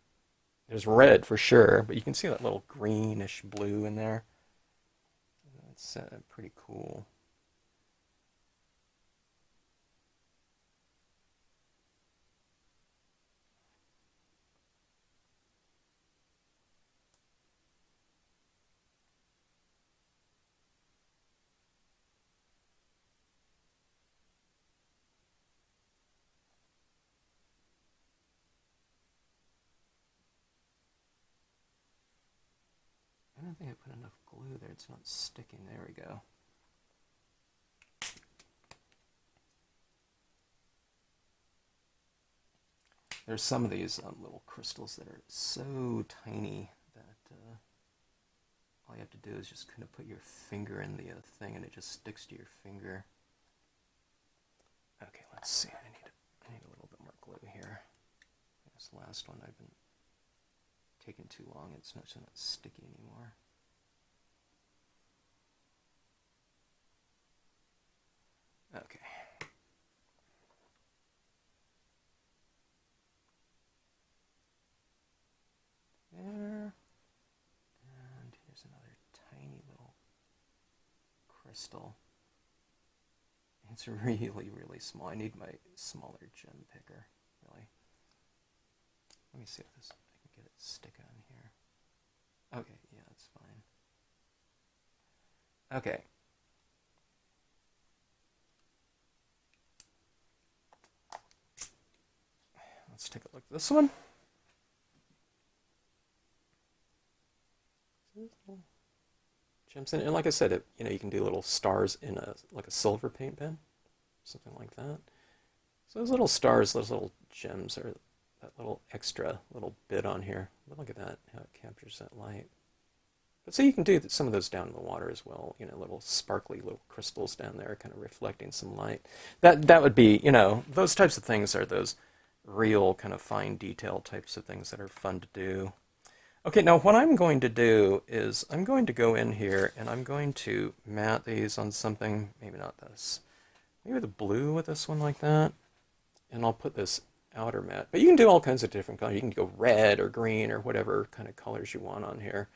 There's red for sure, but you can see that little greenish blue in there. That's pretty cool. I don't think I put enough glue there. It's not sticking. There we go. There's some of these little crystals that are so tiny that all you have to do is just kind of put your finger in the thing and it just sticks to your finger. Okay, let's see. I need a little bit more glue here. This last one I've been taking too long. It's not sticky anymore. Okay. There. And here's another tiny little crystal. It's really, really small. I need my smaller gem picker, really. Let me see if I can get it stick on here. Okay, yeah, that's fine. Okay. Let's take a look at this one. Gems in it. And like I said, you can do little stars in like a silver paint pen, something like that. So those little stars, those little gems are that little extra little bit on here. But look at that, how it captures that light. But so you can do some of those down in the water as well, little sparkly little crystals down there kind of reflecting some light. That would be, those types of things are those real kind of fine detail types of things that are fun to do. Okay, now what I'm going to do is I'm going to go in here and I'm going to mat these on something, maybe not this, maybe the blue with this one like that, and I'll put this outer mat. But you can do all kinds of different colors. You can go red or green or whatever kind of colors you want on here.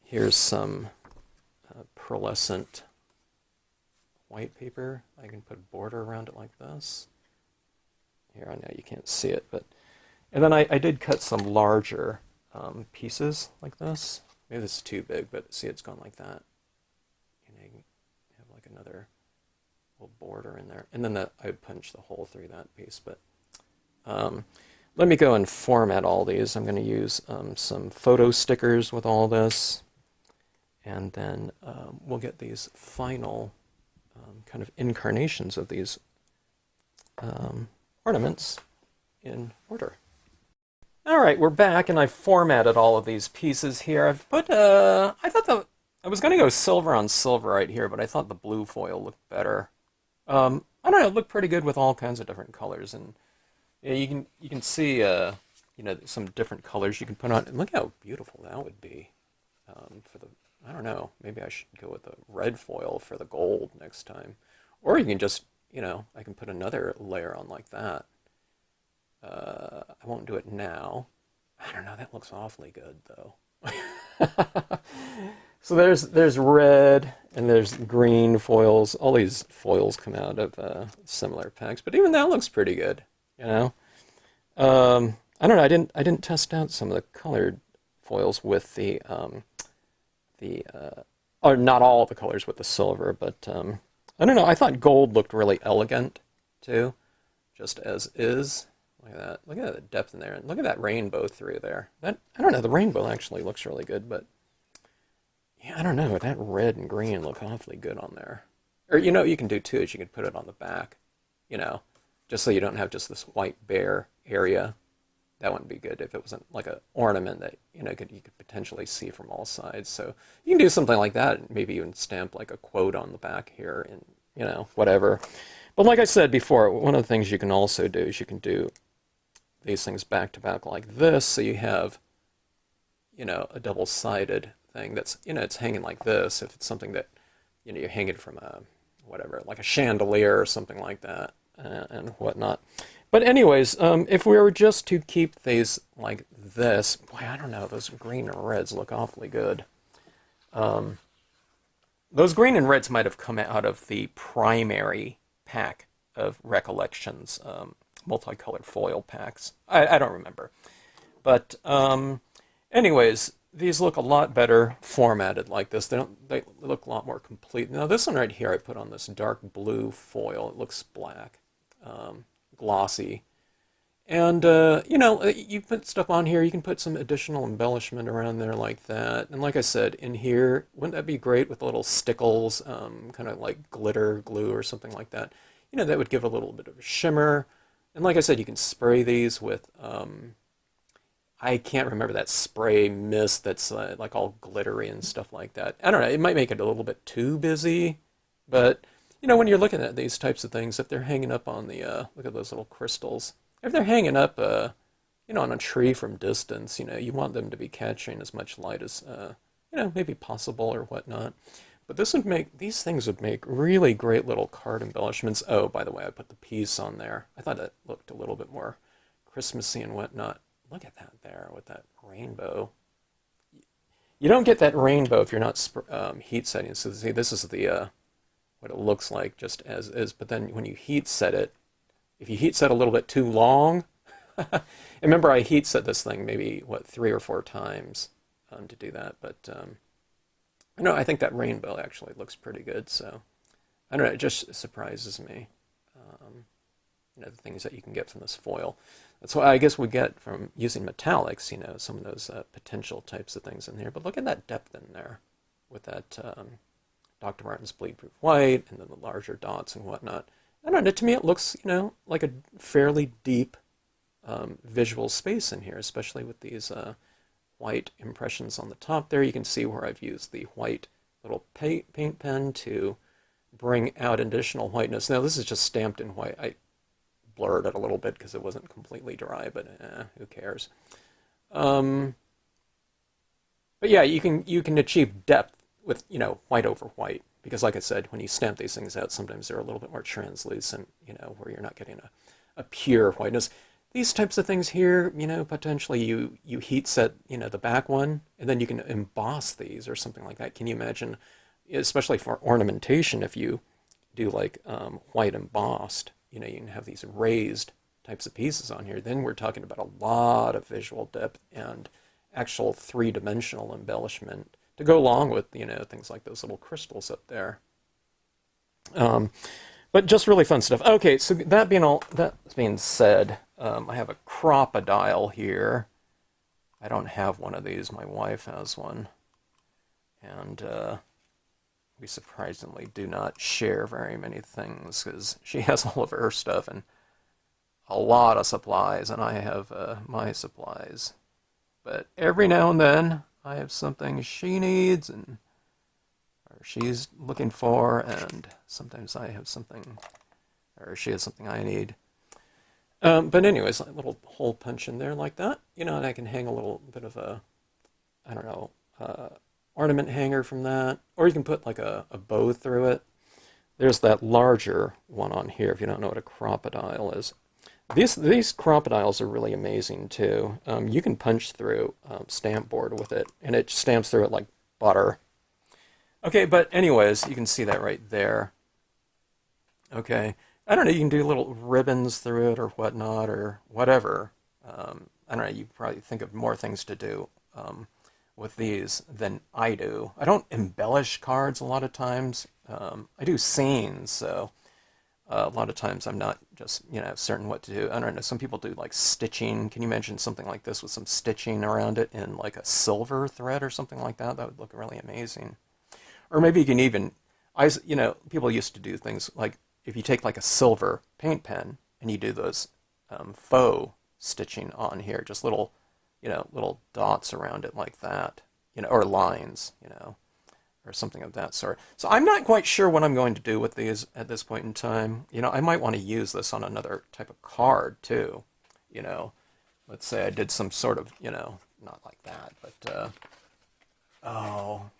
Here's some pearlescent white paper. I can put a border around it like this. Here, I know you can't see it, but... And then I did cut some larger pieces like this. Maybe this is too big, but see, it's gone like that. And you can have like another little border in there. And then I would punch the hole through that piece. But let me go and format all these. I'm going to use some photo stickers with all this. And then we'll get these final kind of incarnations of these ornaments in order. All right, we're back, and I've formatted all of these pieces here. I've put, I thought I was going to go silver on silver right here, but I thought the blue foil looked better. I don't know, it looked pretty good with all kinds of different colors, and yeah, you can see, some different colors you can put on. And look how beautiful that would be. For the, I don't know, maybe I should go with the red foil for the gold next time, or you can just, I can put another layer on like that. I won't do it now. I don't know, that looks awfully good though. So there's red and there's green foils. All these foils come out of similar packs, but even that looks pretty good, you know. I don't know. I didn't test out some of the colored foils with the or not all the colors with the silver, but I don't know. I thought gold looked really elegant too, just as is. Look at that. Look at the depth in there. And look at that rainbow through there. That, I don't know, the rainbow actually looks really good, but yeah, I don't know. That red and green look awfully good on there. Or, what you can do too is you can put it on the back, just so you don't have just this white bare area. That wouldn't be good if it wasn't like an ornament that, you could potentially see from all sides. So you can do something like that and maybe even stamp like a quote on the back here and, whatever. But like I said before, one of the things you can also do is you can do these things back to back like this, so you have, a double-sided thing that's, it's hanging like this. If it's something that, you're hanging from a, whatever, like a chandelier or something like that, and whatnot. But anyways, if we were just to keep these like this, boy, I don't know, those green and reds look awfully good. Those green and reds might have come out of the primary pack of Recollections, multicolored foil packs. I don't remember. But anyways, these look a lot better formatted like this. They look a lot more complete. Now this one right here I put on this dark blue foil. It looks black, glossy. And, you put stuff on here. You can put some additional embellishment around there like that. And like I said, in here, wouldn't that be great with little stickles, kind of like glitter glue or something like that? That would give a little bit of a shimmer. And like I said, you can spray these with, I can't remember that spray mist that's like all glittery and stuff like that. I don't know, it might make it a little bit too busy, but, when you're looking at these types of things, if they're hanging up on the, look at those little crystals, if they're hanging up, on a tree from distance, you want them to be catching as much light as, maybe possible or whatnot. But these things would make really great little card embellishments. Oh, by the way, I put the piece on there. I thought it looked a little bit more Christmassy and whatnot. Look at that there with that rainbow. You don't get that rainbow if you're not heat setting. So see, this is the what it looks like just as is. But then when you heat set it, if you heat set a little bit too long, remember I heat set this thing maybe, 3 or 4 times to do that. But I think that rainbow actually looks pretty good. So I don't know, it just surprises me. The things that you can get from this foil. That's what I guess we get from using metallics, some of those potential types of things in here. But look at that depth in there with that Dr. Martin's bleed proof white and then the larger dots and whatnot. I don't know, to me it looks, like a fairly deep visual space in here, especially with these white impressions on the top there. You can see where I've used the white little paint pen to bring out additional whiteness. Now this is just stamped in white. I blurred it a little bit because it wasn't completely dry, but who cares? But yeah, you can achieve depth with white over white, because like I said, when you stamp these things out, sometimes they're a little bit more translucent, where you're not getting a pure whiteness. These types of things here, potentially you heat set, the back one, and then you can emboss these or something like that. Can you imagine, especially for ornamentation, if you do like white embossed, you can have these raised types of pieces on here. Then we're talking about a lot of visual depth and actual three-dimensional embellishment to go along with, things like those little crystals up there. But just really fun stuff. Okay, so that being said, I have a crocodile here. I don't have one of these. My wife has one. And we surprisingly do not share very many things because she has all of her stuff and a lot of supplies, and I have my supplies. But every now and then, I have something she needs, and or she's looking for, and sometimes I have something, or she has something I need. But anyways, a little hole punch in there like that, and I can hang a little bit of a, I don't know, ornament hanger from that, or you can put like a bow through it. There's that larger one on here, if you don't know what a crocodile is. These crocodiles are really amazing too. You can punch through stamp board with it, and it stamps through it like butter. Okay, but anyways, you can see that right there. Okay, I don't know, you can do little ribbons through it or whatnot or whatever. I don't know, you probably think of more things to do with these than I do. I don't embellish cards a lot of times. I do scenes, so a lot of times I'm not just, certain what to do. I don't know, some people do like stitching. Can you imagine something like this with some stitching around it in like a silver thread or something like that? That would look really amazing. Or maybe you can even, people used to do things like if you take like a silver paint pen and you do those faux stitching on here, just little, little dots around it like that, or lines, or something of that sort. So I'm not quite sure what I'm going to do with these at this point in time. I might want to use this on another type of card too. You know, let's say I did some sort of, not like that, but oh,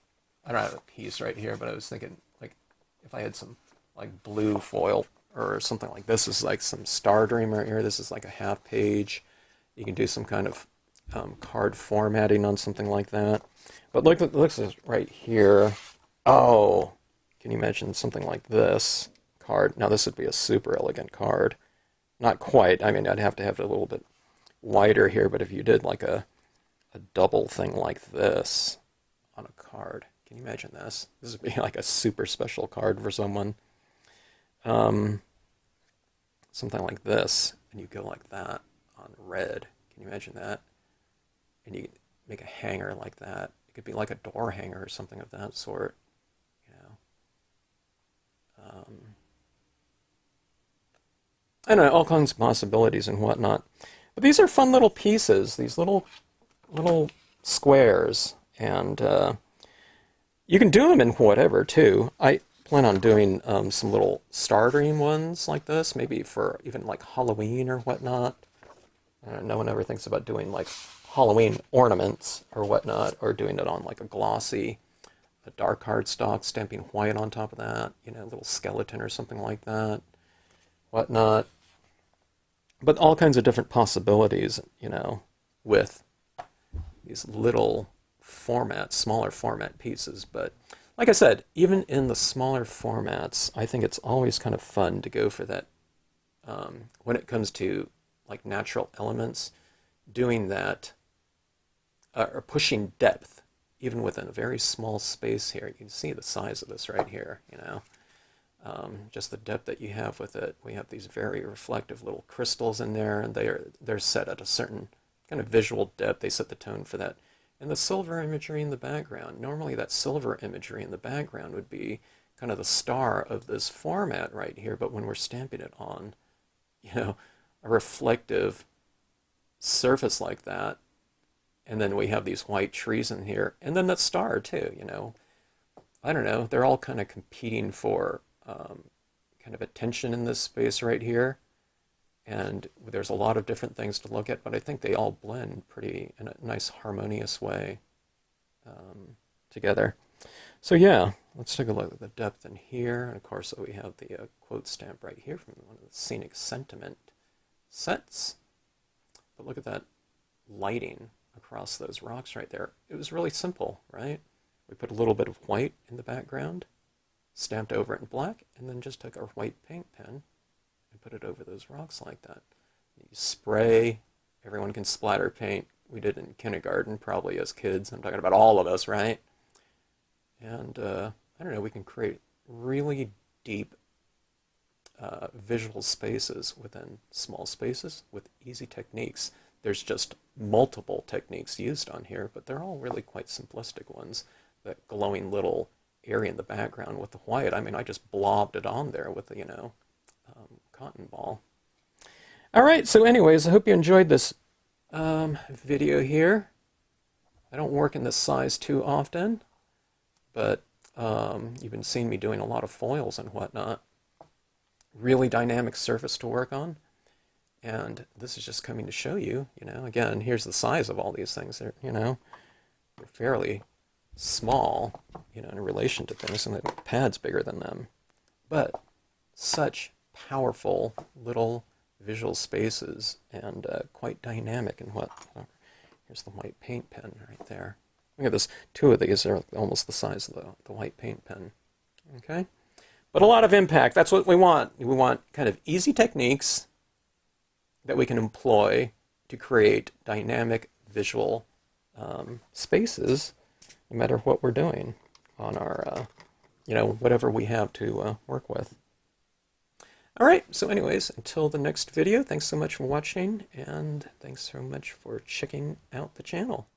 I don't have a piece right here, but I was thinking like if I had some like blue foil or something like this is like some Star Dream right here. This is like a half page. You can do some kind of card formatting on something like that. But look at this right here. Oh, can you imagine something like this card? Now this would be a super elegant card. Not quite. I mean, I'd have to have it a little bit wider here, but if you did like a double thing like this on a card, can you imagine this? This would be like a super special card for someone. Something like this, and you go like that on red. Can you imagine that? And you make a hanger like that. It could be like a door hanger or something of that sort. You know, I don't know, all kinds of possibilities and whatnot. But these are fun little pieces. These little squares, and you can do them in whatever too. I plan on doing some little Star Dream ones like this, maybe for even like Halloween or whatnot. No one ever thinks about doing like Halloween ornaments or whatnot, or doing it on like a glossy, a dark cardstock, stamping white on top of that, a little skeleton or something like that, whatnot. But all kinds of different possibilities, with these little format, smaller format pieces. But like I said, even in the smaller formats, I think it's always kind of fun to go for that when it comes to like natural elements, doing that or pushing depth even within a very small space here. You can see the size of this right here, just the depth that you have with it. We have these very reflective little crystals in there, and they're set at a certain kind of visual depth. They set the tone for that. And the silver imagery in the background. Normally that silver imagery in the background would be kind of the star of this format right here, but when we're stamping it on, a reflective surface like that, and then we have these white trees in here, and then that star too, I don't know, they're all kind of competing for kind of attention in this space right here. And there's a lot of different things to look at, but I think they all blend pretty in a nice harmonious way together. So yeah, let's take a look at the depth in here. And of course, we have the quote stamp right here from one of the Scenic Sentiment sets. But look at that lighting across those rocks right there. It was really simple, right? We put a little bit of white in the background, stamped over it in black, and then just took our white paint pen and put it over those rocks like that. You spray, everyone can splatter paint. We did in kindergarten, probably as kids. I'm talking about all of us, right? And I don't know, we can create really deep visual spaces within small spaces with easy techniques. There's just multiple techniques used on here, but they're all really quite simplistic ones. That glowing little area in the background with the white, I mean, I just blobbed it on there with the, cotton ball. All right, so anyways, I hope you enjoyed this video here. I don't work in this size too often, but you've been seeing me doing a lot of foils and whatnot. Really dynamic surface to work on. And this is just coming to show you, again, here's the size of all these things. They're fairly small, in relation to things, and the pad's bigger than them. But such powerful little visual spaces and quite dynamic in what. Here's the white paint pen right there. Look at this. Two of these are almost the size of the white paint pen. Okay? But a lot of impact. That's what we want. We want kind of easy techniques that we can employ to create dynamic visual spaces, no matter what we're doing on our, whatever we have to work with. All right, so anyways, until the next video, thanks so much for watching, and thanks so much for checking out the channel.